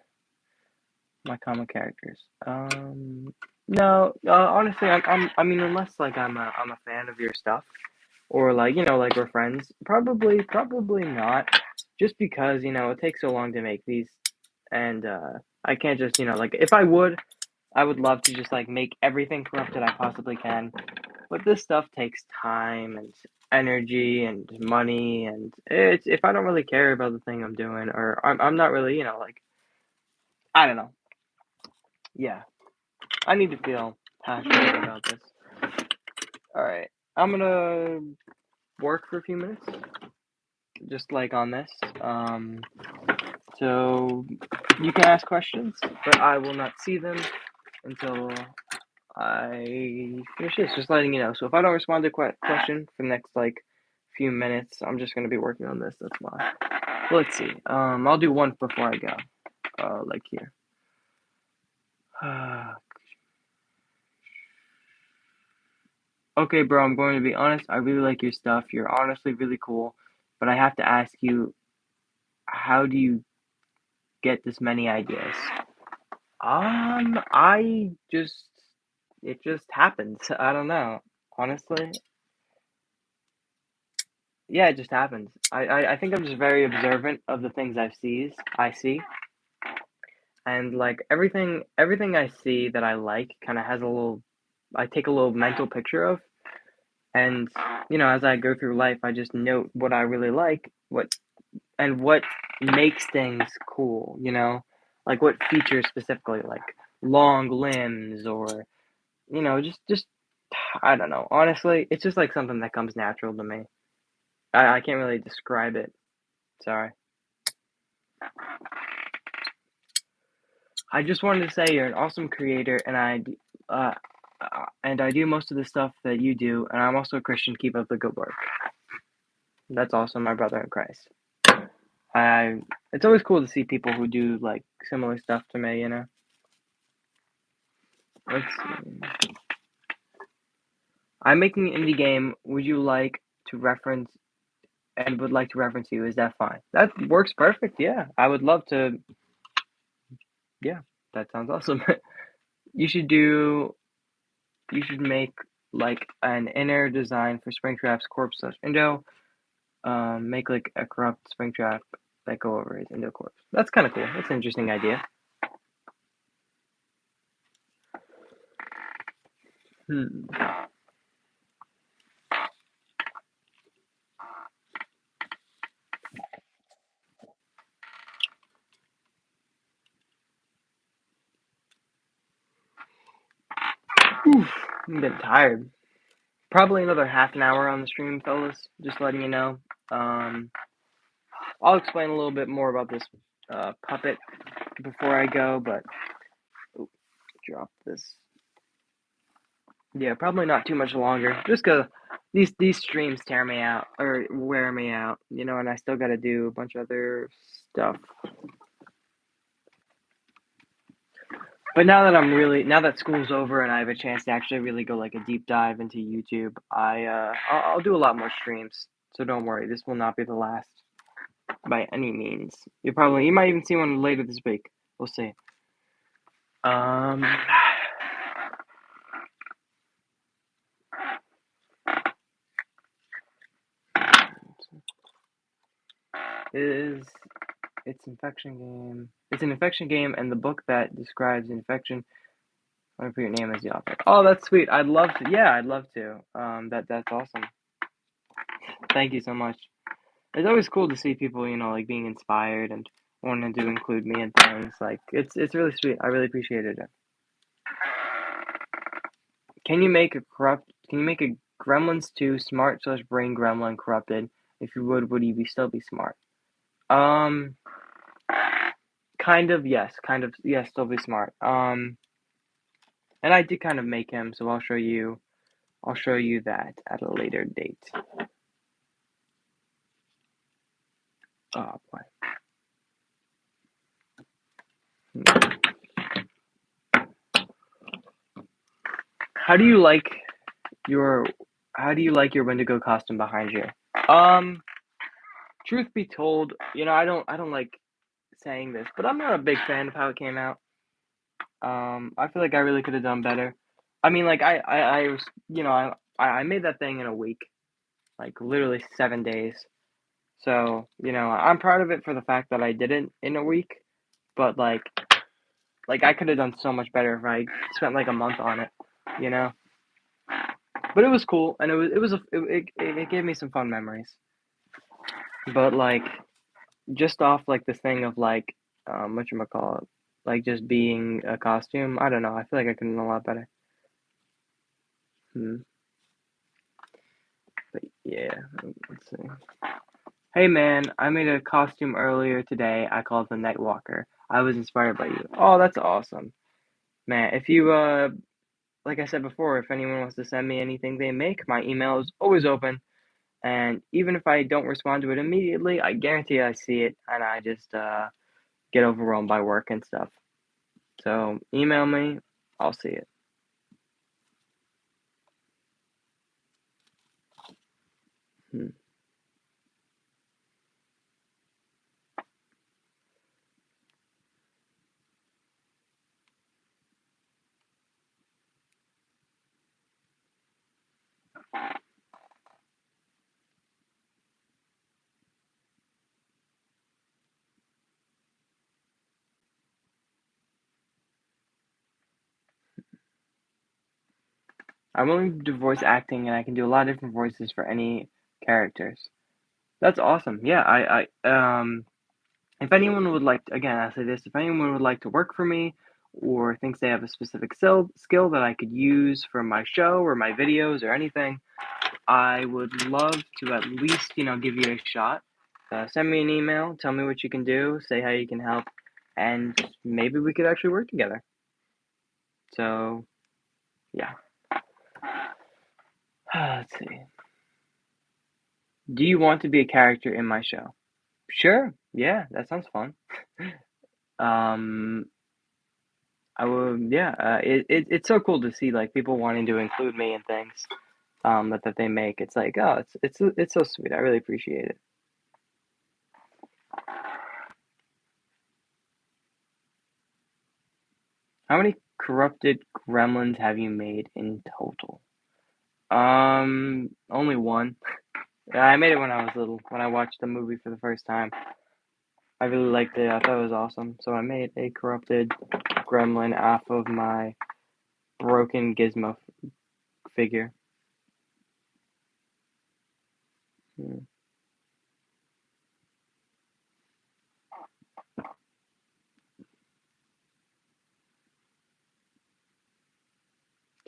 my comic characters? No. Honestly, I mean, unless like I'm a fan of your stuff, or like like we're friends. Probably not. Just because it takes so long to make these, and I can't just like if I would love to just like make everything corrupted I possibly can. But this stuff takes time and energy and money, and it's if I don't really care about the thing I'm doing, or I'm not really, like I don't know. Yeah, I need to feel passionate about this. All right, I'm gonna work for a few minutes, just like on this. So you can ask questions, but I will not see them until I finish this. Just letting you know. So if I don't respond to question for the next like few minutes, I'm just gonna be working on this. That's why. Let's see. I'll do one before I go. Like here. Okay, bro. I'm going to be honest. I really like your stuff. You're honestly really cool. But I have to ask you, how do you get this many ideas? I just it just happens. I don't know. Honestly, yeah, it just happens. I think I'm just very observant of the things I see, and like everything I see that I like kind of has a little. I take a little mental picture of, and as I go through life, I just note what I really like, what makes things cool. Like what features specifically, like long limbs or just I don't know. Honestly, it's just like something that comes natural to me. I can't really describe it. Sorry. I just wanted to say you're an awesome creator, uh, and I do most of the stuff that you do, and I'm also a Christian. Keep up the good work. That's awesome, my brother in Christ. I. It's always cool to see people who do like similar stuff to me. Let's see. I'm making an indie game. Would you like to reference and would like to reference you? Is that fine? That works perfect. Yeah, I would love to. Yeah, that sounds awesome. You should do. You should make like an inner design for Springtraft's corpse/window. Make like a corrupt Springtrap that go over his Indo corpse. That's kind of cool. That's an interesting idea. Hmm. Oof, I'm getting tired. Probably another half an hour on the stream, fellas. Just letting you know. Um, I'll explain a little bit more about this puppet before I go, but ooh, drop this. Yeah, probably not too much longer. Just 'cause these streams tear me out or wear me out, you know, and I still got to do a bunch of other stuff. But now that school's over and I have a chance to actually really go like a deep dive into YouTube, I'll do a lot more streams. So don't worry, this will not be the last by any means. You might even see one later this week. We'll see. Um, is it's infection game. It's an infection game, and the book that describes infection. I'm gonna put your name as the author. Oh, that's sweet. I'd love to. Yeah, I'd love to. That's awesome. Thank you so much. It's always cool to see people, you know, like being inspired and wanting to include me in things. Like it's really sweet. I really appreciated it. Can you make a Gremlins 2 smart slash brain gremlin corrupted? If you would he be still be smart? Um, kind of yes, still be smart. And I did kind of make him, so I'll show you that at a later date. Oh boy. How do you like your how do you like your Wendigo costume behind you? Um, truth be told, you know, I don't like saying this, but I'm not a big fan of how it came out. I feel like I really could have done better. I mean, like I was, you know, I made that thing in a week, like literally 7 days. So, you know, I'm proud of it for the fact that I did it in a week, but like I could have done so much better if I spent like a month on it, you know. But it was cool, and it gave me some fun memories. But like just off like this thing of like whatchamacallit, like just being a costume, I don't know. I feel like I could have done a lot better. Hmm. But yeah, let's see. Hey man, I made a costume earlier today. I called the Nightwalker. I was inspired by you. Oh, that's awesome. Man, if you like I said before, if anyone wants to send me anything they make, my email is always open. And even if I don't respond to it immediately, I guarantee I see it and I just get overwhelmed by work and stuff. So email me, I'll see it. Hmm. I'm willing to do voice acting and I can do a lot of different voices for any characters. That's awesome. Yeah, if anyone would like to, again, I say this, if anyone would like to work for me or thinks they have a specific skill that I could use for my show or my videos or anything, I would love to at least, you know, give you a shot. Send me an email, tell me what you can do, say how you can help, and maybe we could actually work together. So, yeah. Let's see. Do you want to be a character in my show? Sure. Yeah, that sounds fun. Um, I would, yeah. It's so cool to see like people wanting to include me in things that they make. It's like, oh, it's so sweet. I really appreciate it. How many corrupted gremlins have you made in total? Only one. Yeah, I made it when I was little. When I watched the movie for the first time, I really liked it. I thought it was awesome. So I made a corrupted gremlin off of my broken Gizmo figure. Hmm.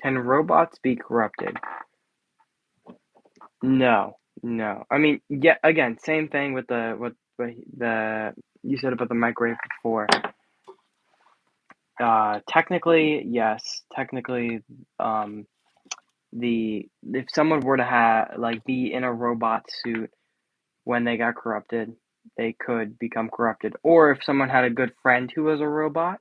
Can robots be corrupted? No, no. I mean, yeah. Again, same thing with the you said about the microwave before. Technically, yes. Technically, um, the if someone were to have like be in a robot suit when they got corrupted, they could become corrupted. Or if someone had a good friend who was a robot,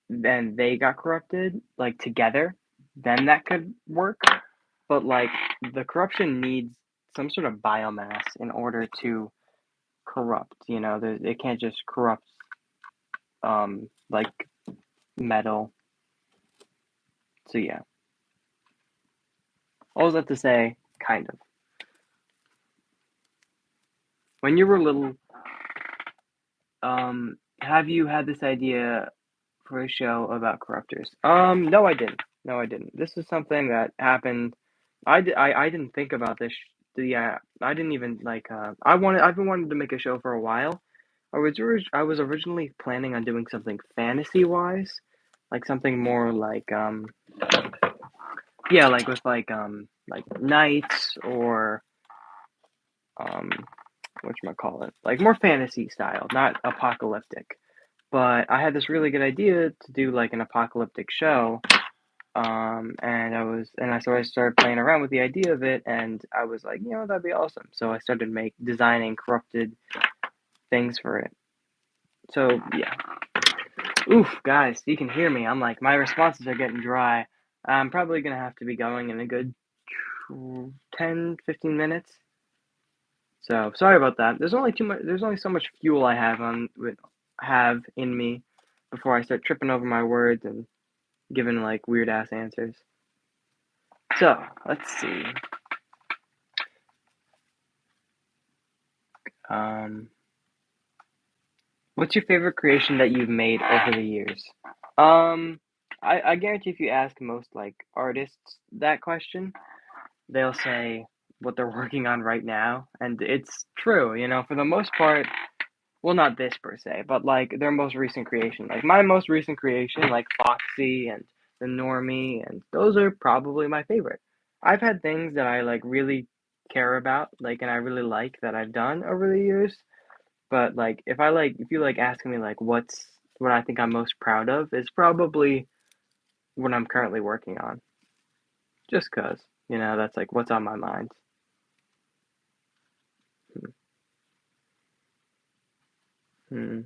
then they got corrupted, like together, then that could work. But like the corruption needs some sort of biomass in order to corrupt. It can't just corrupt like metal. So yeah, all that to say, kind of. When you were little, have you had this idea for a show about corruptors? No, I didn't. No, I didn't. This is something that happened. I didn't think about this. Yeah, I didn't even like. I've been wanting to make a show for a while. I was originally planning on doing something fantasy wise, like something more like yeah, like with like knights or um whatchamacallit, like more fantasy style, not apocalyptic. But I had this really good idea to do like an apocalyptic show. So I started playing around with the idea of it, and I was like, that'd be awesome. So I started designing corrupted things for it. So yeah. Oof, guys, you can hear me. I'm like, my responses are getting dry. I'm probably gonna have to be going in a good 10, 15 minutes. So sorry about that. There's only too much. There's only so much fuel I have in me before I start tripping over my words and giving like weird ass answers. So let's see. Um, what's your favorite creation that you've made over the years? Um, I guarantee if you ask most like artists that question, they'll say what they're working on right now, and it's true. For the most part. Well, not this per se, but like their most recent creation. Like my most recent creation, like Foxy and the Normie, and those are probably my favorite. I've had things that I like really care about, like, and I really like that I've done over the years. But like, if you like asking me like what I think I'm most proud of, is probably what I'm currently working on. Just 'cause, that's like what's on my mind. Hmm.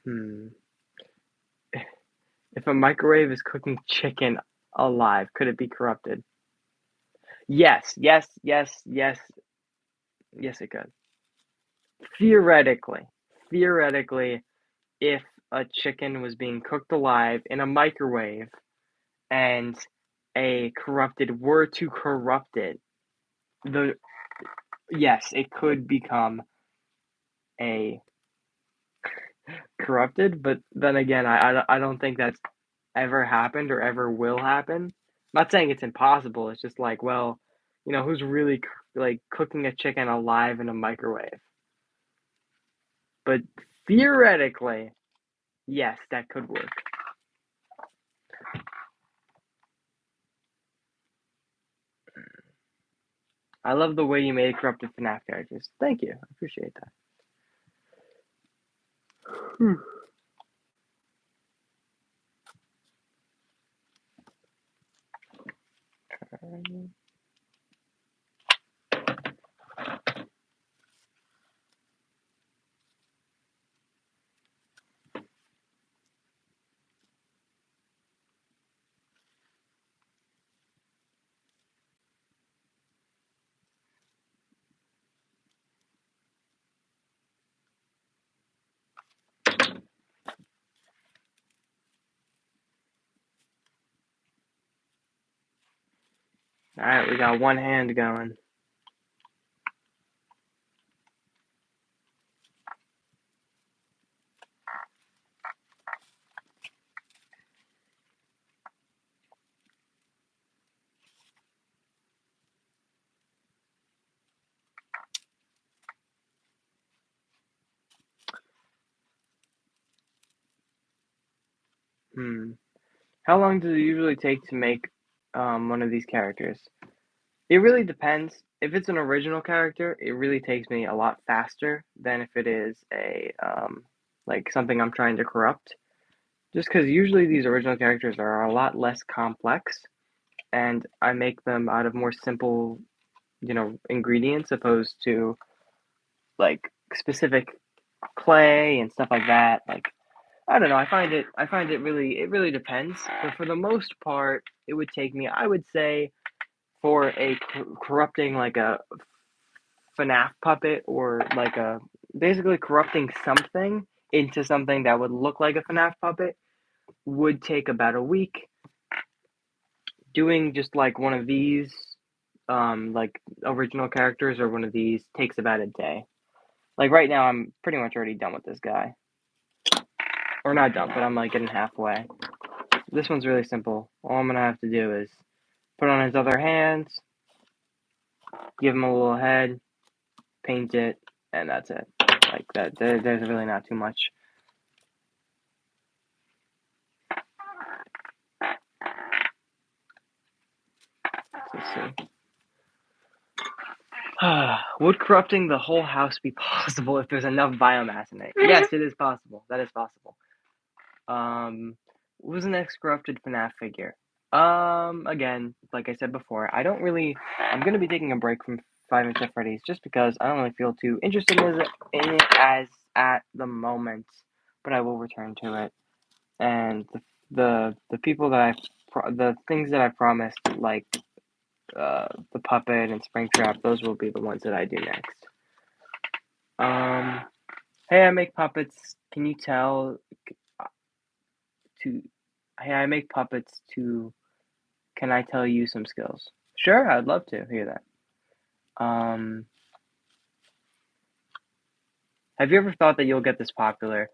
Hmm. If a microwave is cooking chicken alive, could it be corrupted? Yes, yes, yes, yes, yes, it could. Theoretically, theoretically, if a chicken was being cooked alive in a microwave and a corrupted were to corrupt it, the yes, it could become a corrupted. But then again, I don't think that's ever happened or ever will happen. I'm not saying it's impossible. It's just like, well, who's really like cooking a chicken alive in a microwave? But theoretically, yes, that could work. I love the way you made corrupted FNAF characters. Thank you. I appreciate that. Alright, we got one hand going. How long does it usually take to make one of these characters? It really depends. If it's an original character, it really takes me a lot faster than if it is a like something I'm trying to corrupt. Just because usually these original characters are a lot less complex, and I make them out of more simple, ingredients opposed to like specific clay and stuff like that. Like I don't know. I find it really depends. But for the most part, it would take me. I would say for a corrupting like a FNAF puppet or like a basically corrupting something into something that would look like a FNAF puppet would take about a week. Doing just like one of these, like original characters or one of these takes about a day. Like right now, I'm pretty much already done with this guy, or not done, but I'm like getting halfway. This one's really simple. All I'm gonna have to do is put on his other hands, give him a little head, paint it, and that's it. Like that, there's really not too much. Let's see. Would corrupting the whole house be possible if there's enough biomass in it? Yes, it is possible. That is possible. What was the next corrupted FNAF figure? Again, like I said before, I'm gonna be taking a break from Five Nights at Freddy's just because I don't really feel too interested in it as at the moment. But I will return to it, and the people that the things that I promised, like the puppet and Springtrap, those will be the ones that I do next. Hey, I make puppets. Can you tell to? Hey, I make puppets to. Can I tell you some skills? Sure, I'd love to hear that. Have you ever thought that you'll get this popular?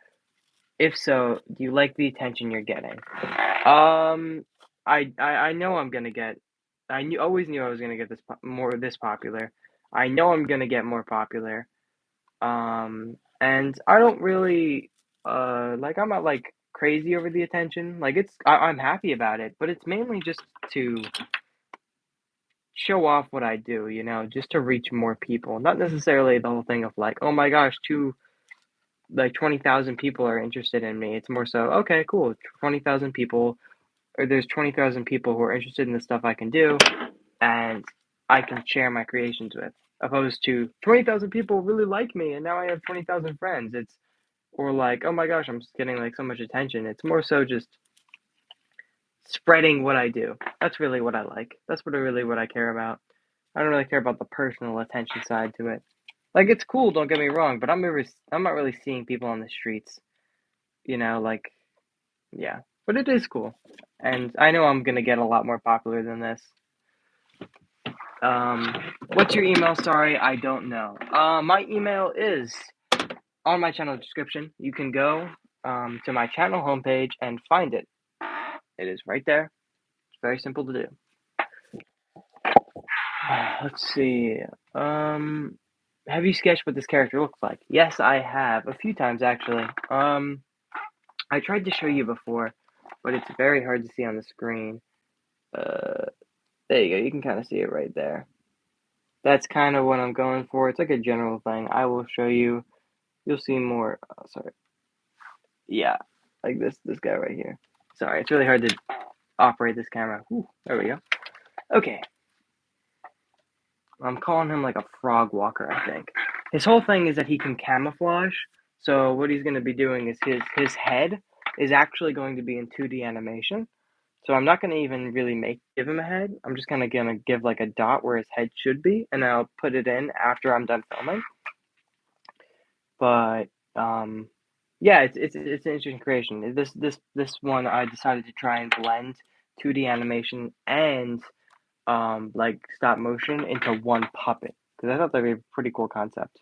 If so, do you like the attention you're getting? Um, I know I'm gonna get. Always knew I was gonna get this popular. I know I'm gonna get more popular. And I don't really like I'm not like crazy over the attention. Like I'm happy about it, but it's mainly just to show off what I do, just to reach more people. Not necessarily the whole thing of like, oh my gosh, 20,000 people are interested in me. It's more so, okay, cool, 20,000 people, or there's 20,000 people who are interested in the stuff I can do, and I can share my creations with. Opposed to 20,000 people really like me, and now I have 20,000 friends. Or like, oh my gosh, I'm just getting like so much attention. It's more so just spreading what I do. That's really what I like. That's what I care about. I don't really care about the personal attention side to it. Like it's cool, don't get me wrong, but I'm not really seeing people on the streets, like yeah. But it is cool. And I know I'm gonna get a lot more popular than this. What's your email? Sorry, I don't know. My email is on my channel description. You can go to my channel homepage and find it. It is right there. It's very simple to do. Let's see. Have you sketched what this character looks like? Yes, I have. A few times, actually. I tried to show you before, but it's very hard to see on the screen. There you go. You can kind of see it right there. That's kind of what I'm going for. It's like a general thing. I will show you. You'll see more. Oh, sorry. Yeah, like this guy right here. Sorry, it's really hard to operate this camera. Whew, there we go. Okay. I'm calling him like a frog walker, I think. His whole thing is that he can camouflage. So what he's going to be doing is his head is actually going to be in 2D animation. So I'm not going to even really give him a head. I'm just going to give like a dot where his head should be, and I'll put it in after I'm done filming. But yeah, it's an interesting creation. This one I decided to try and blend 2D animation and like stop motion into one puppet because I thought that'd be a pretty cool concept.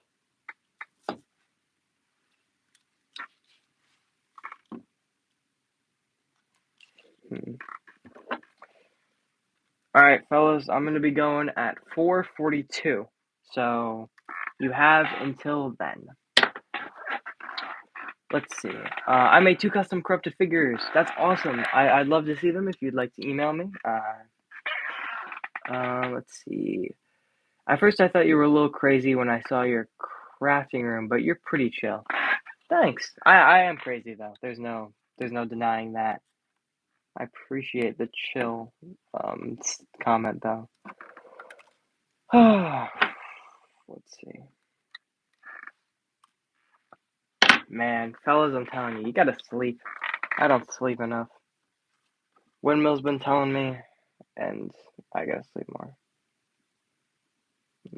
Hmm. All right, fellas, I'm gonna be going at 4:42, so you have until then. Let's see. I made 2 custom corrupted figures. That's awesome. I'd love to see them if you'd like to email me. Let's see. At first, I thought you were a little crazy when I saw your crafting room, but you're pretty chill. Thanks. I am crazy though. There's no denying that. I appreciate the chill comment though. Let's see. Man, fellas, I'm telling you, you gotta sleep. I don't sleep enough. Windmill's been telling me, and I gotta sleep more.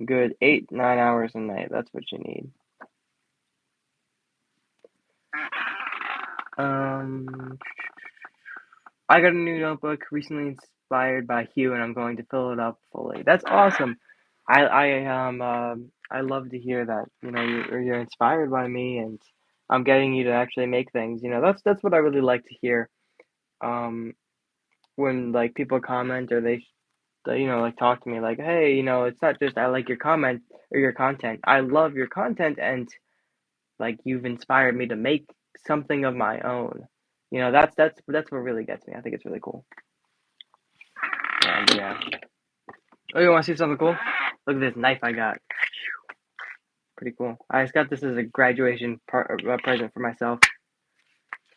Good 8, 9 hours a night. That's what you need. I got a new notebook recently inspired by Hugh, and I'm going to fill it up fully. That's awesome. I love to hear that. You know, you're inspired by me, and I'm getting you to actually make things. You know, that's what I really like to hear. Um, when like people comment or they you know like talk to me like, hey, you know, it's not just I like your comment or your content. I love your content, and like you've inspired me to make something of my own. You know, that's what really gets me. I think it's really cool. And yeah. Oh, you want to see something cool? Look at this knife I got. Pretty cool. I just got this as a graduation present for myself.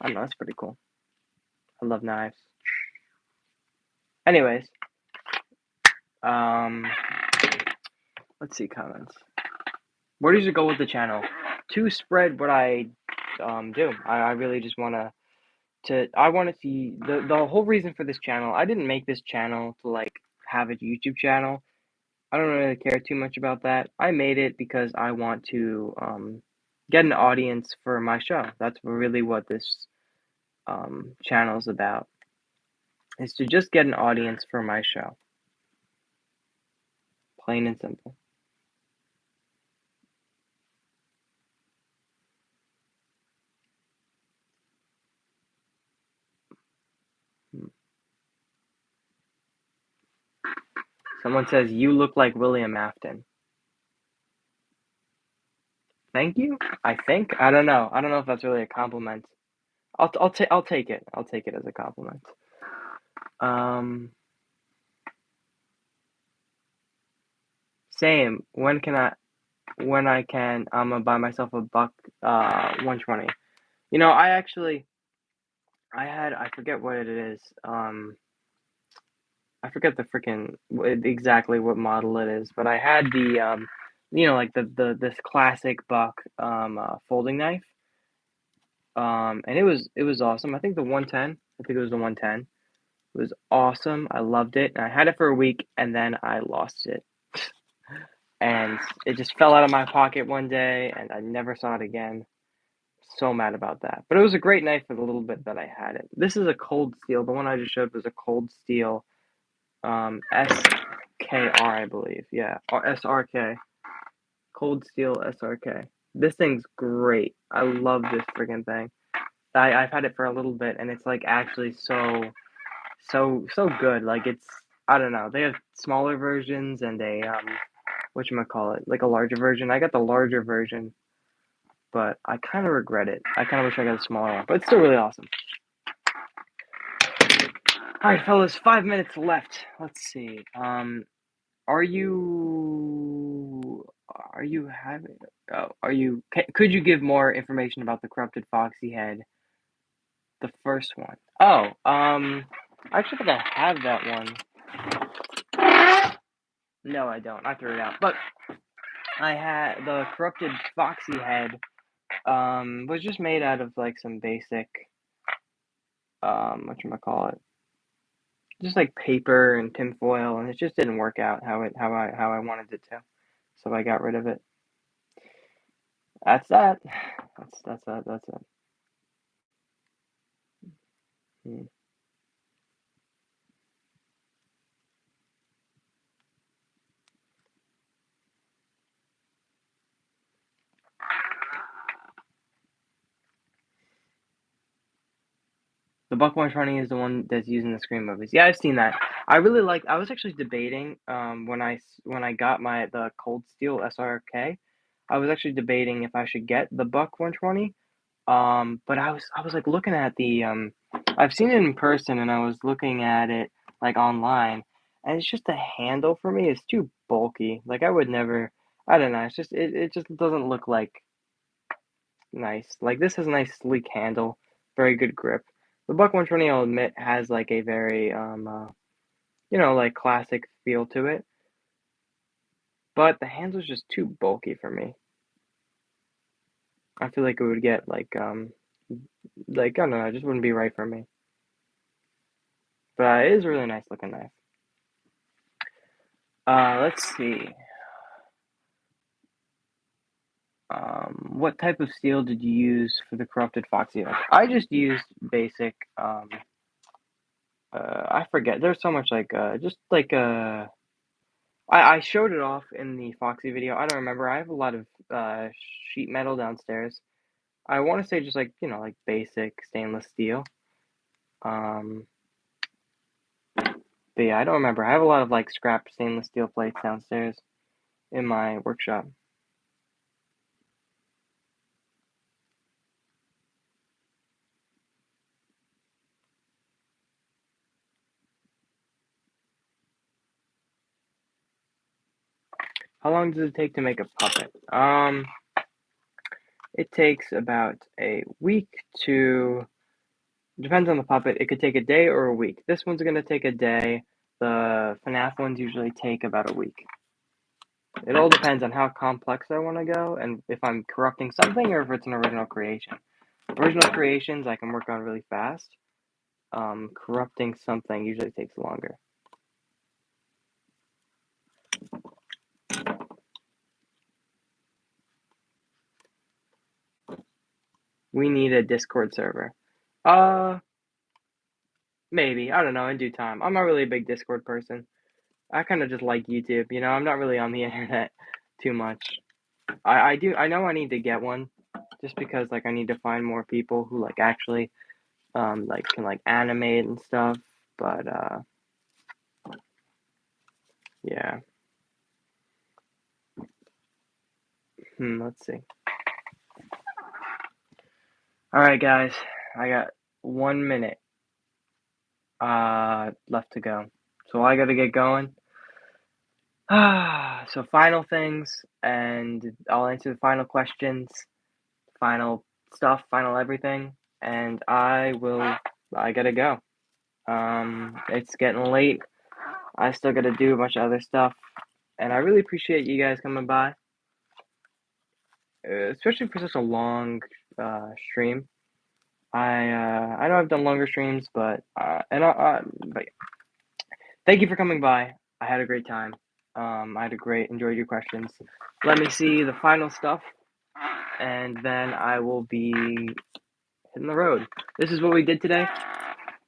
I don't know, that's pretty cool. I love knives. Anyways, um, let's see comments. Where does it go with the channel? To spread what I do. I really just want I want to see the whole reason for this channel. I didn't make this channel to like have a YouTube channel. I don't really care too much about that. I made it because I want to get an audience for my show. That's really what this channel is about. Is to just get an audience for my show. Plain and simple. Someone says you look like William Afton. Thank you. I think. I don't know. I don't know if that's really a compliment. I'll take it. I'll take it as a compliment. Same. When I can, I'm gonna buy myself a buck 120. You know, I forget what it is. I forget the freaking exactly what model it is, but I had the you know, like the this classic buck folding knife. And it was awesome. I think the 110. I think it was the 110. It was awesome. I loved it. And I had it for a week and then I lost it. And it just fell out of my pocket one day and I never saw it again. So mad about that. But it was a great knife for the little bit that I had it. This is a cold steel. The one I just showed was a cold steel SKR, I believe. Yeah, or SRK. Cold steel SRK. This thing's great. I love this friggin' thing. I've had it for a little bit and it's like actually so good. Like it's I don't know. They have smaller versions and a whatchamacallit, like a larger version. I got the larger version, but I kind of regret it. I kind of wish I got a smaller one, but it's still really awesome. All right, fellas, 5 minutes left. Let's see. Are you having? Oh, could you give more information about the corrupted foxy head? The first one. Oh, I actually think I have that one. No, I don't. I threw it out. But I had the corrupted foxy head. Was just made out of like some basic whatchamacallit, just like paper and tinfoil, and it just didn't work out how I wanted it to. So I got rid of it. That's that. That's it. Hmm. The Buck 120 is the one that's used in the Scream movies. Yeah, I've seen that. I was actually debating when I got the Cold Steel SRK. I was actually debating if I should get the Buck 120. But I was like looking at I've seen it in person and I was looking at it like online, and it's just the handle for me is too bulky. Like I would never. I don't know. It just doesn't look like nice. Like this has a nice sleek handle, very good grip. The Buck 120, I'll admit, has like a very like classic feel to it, but the handle's just too bulky for me. I feel like it would get like I don't know, it just wouldn't be right for me. But it is a really nice looking knife. Let's see. What type of steel did you use for the corrupted Foxy? I just used basic. I forget. There's so much just like I showed it off in the Foxy video. I don't remember. I have a lot of sheet metal downstairs. I want to say just like like basic stainless steel. Um, but yeah, I don't remember. I have a lot of like scrap stainless steel plates downstairs in my workshop. How long does it take to make a puppet? It takes about a week to, depends on the puppet. It could take a day or a week. This one's gonna take a day. The FNAF ones usually take about a week. It all depends on how complex I want to go and if I'm corrupting something or if it's an original creation. Original creations I can work on really fast. Corrupting something usually takes longer. We need a Discord server. Uh, Maybe. I don't know, in due time. I'm not really a big Discord person. I kind of just like YouTube, I'm not really on the internet too much. I know I need to get one just because like I need to find more people who like actually like can like animate and stuff, but yeah. Let's see. All right, guys. I got 1 minute left to go. So I got to get going. So final things, and I'll answer the final questions, final stuff, final everything, and I gotta go. It's getting late. I still gotta do a bunch of other stuff, and I really appreciate you guys coming by, especially for such a long stream. I know I've done longer streams, but thank you for coming by. I had a great time. Enjoyed your questions. Let me see the final stuff, and then I will be hitting the road. This is what we did today.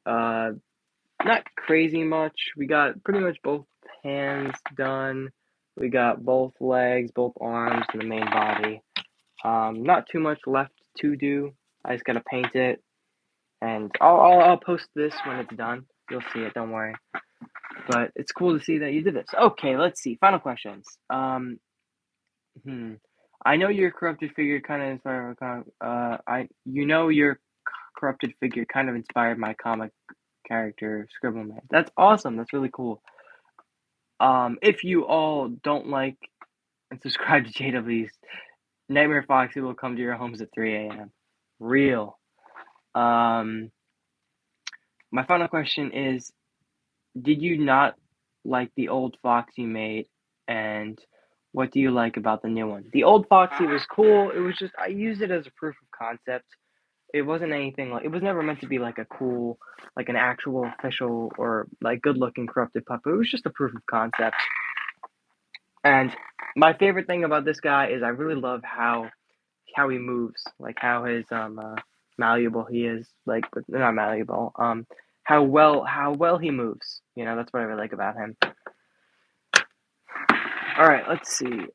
Not crazy much. We got pretty much both hands done. We got both legs, both arms, and the main body. Not too much left to do. I just gotta paint it, and I'll post this when it's done. You'll see it. Don't worry. But it's cool to see that you did this. Okay, let's see. Final questions. Hmm. I know your corrupted figure kind of inspired your corrupted figure kind of inspired my comic character Scribble Man. That's awesome. That's really cool. If you all don't like and subscribe to JW's, Nightmare Foxy will come to your homes at 3 a.m. Real. Um, my final question is, did you not like the old Foxy made, and what do you like about the new one? The old Foxy was cool. It was just I used it as a proof of concept. It wasn't anything like it was never meant to be like a cool, like an actual official or like good looking corrupted puppet. It was just a proof of concept. And my favorite thing about this guy is I really love how he moves, like how his malleable he is, like not malleable, how well he moves. That's what I really like about him. All right, let's see.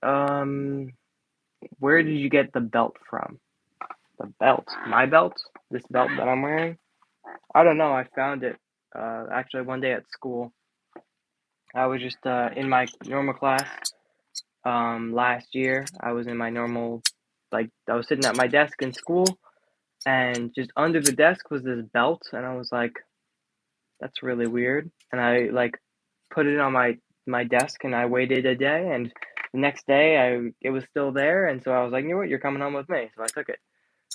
Where did you get the belt from? The belt, my belt, this belt that I'm wearing. I don't know. I found it actually one day at school. I was just in my normal class. Last year, I was in my normal, like, I was sitting at my desk in school, and just under the desk was this belt, and I was like, that's really weird. And I like put it on my desk, and I waited a day, and the next day it was still there, and so I was like, you know what, you're coming home with me. So I took it.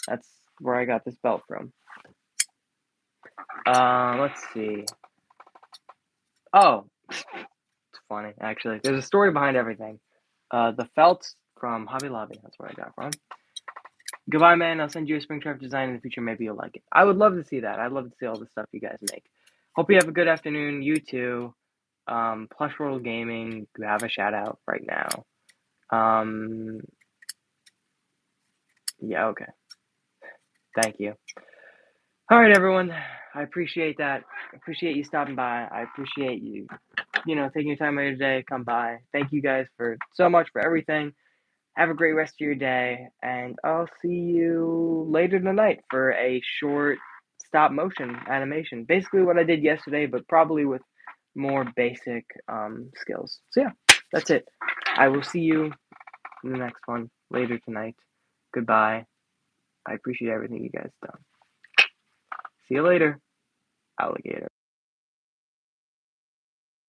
That's where I got this belt from. Let's see. Oh, it's funny actually. There's a story behind everything. The felt's from Hobby Lobby. That's where I got it from. Goodbye, man. I'll send you a Springtrap design in the future. Maybe you'll like it. I would love to see that. I'd love to see all the stuff you guys make. Hope you have a good afternoon. You too. Plush World Gaming, you have a shout out right now. Yeah, okay. Thank you. All right, everyone. I appreciate that. I appreciate you stopping by. I appreciate you, taking your time out of your day, come by. Thank you guys for so much for everything. Have a great rest of your day, and I'll see you later tonight for a short stop motion animation. Basically what I did yesterday, but probably with more basic skills. So yeah, that's it. I will see you in the next one later tonight. Goodbye. I appreciate everything you guys done. See you later, alligator.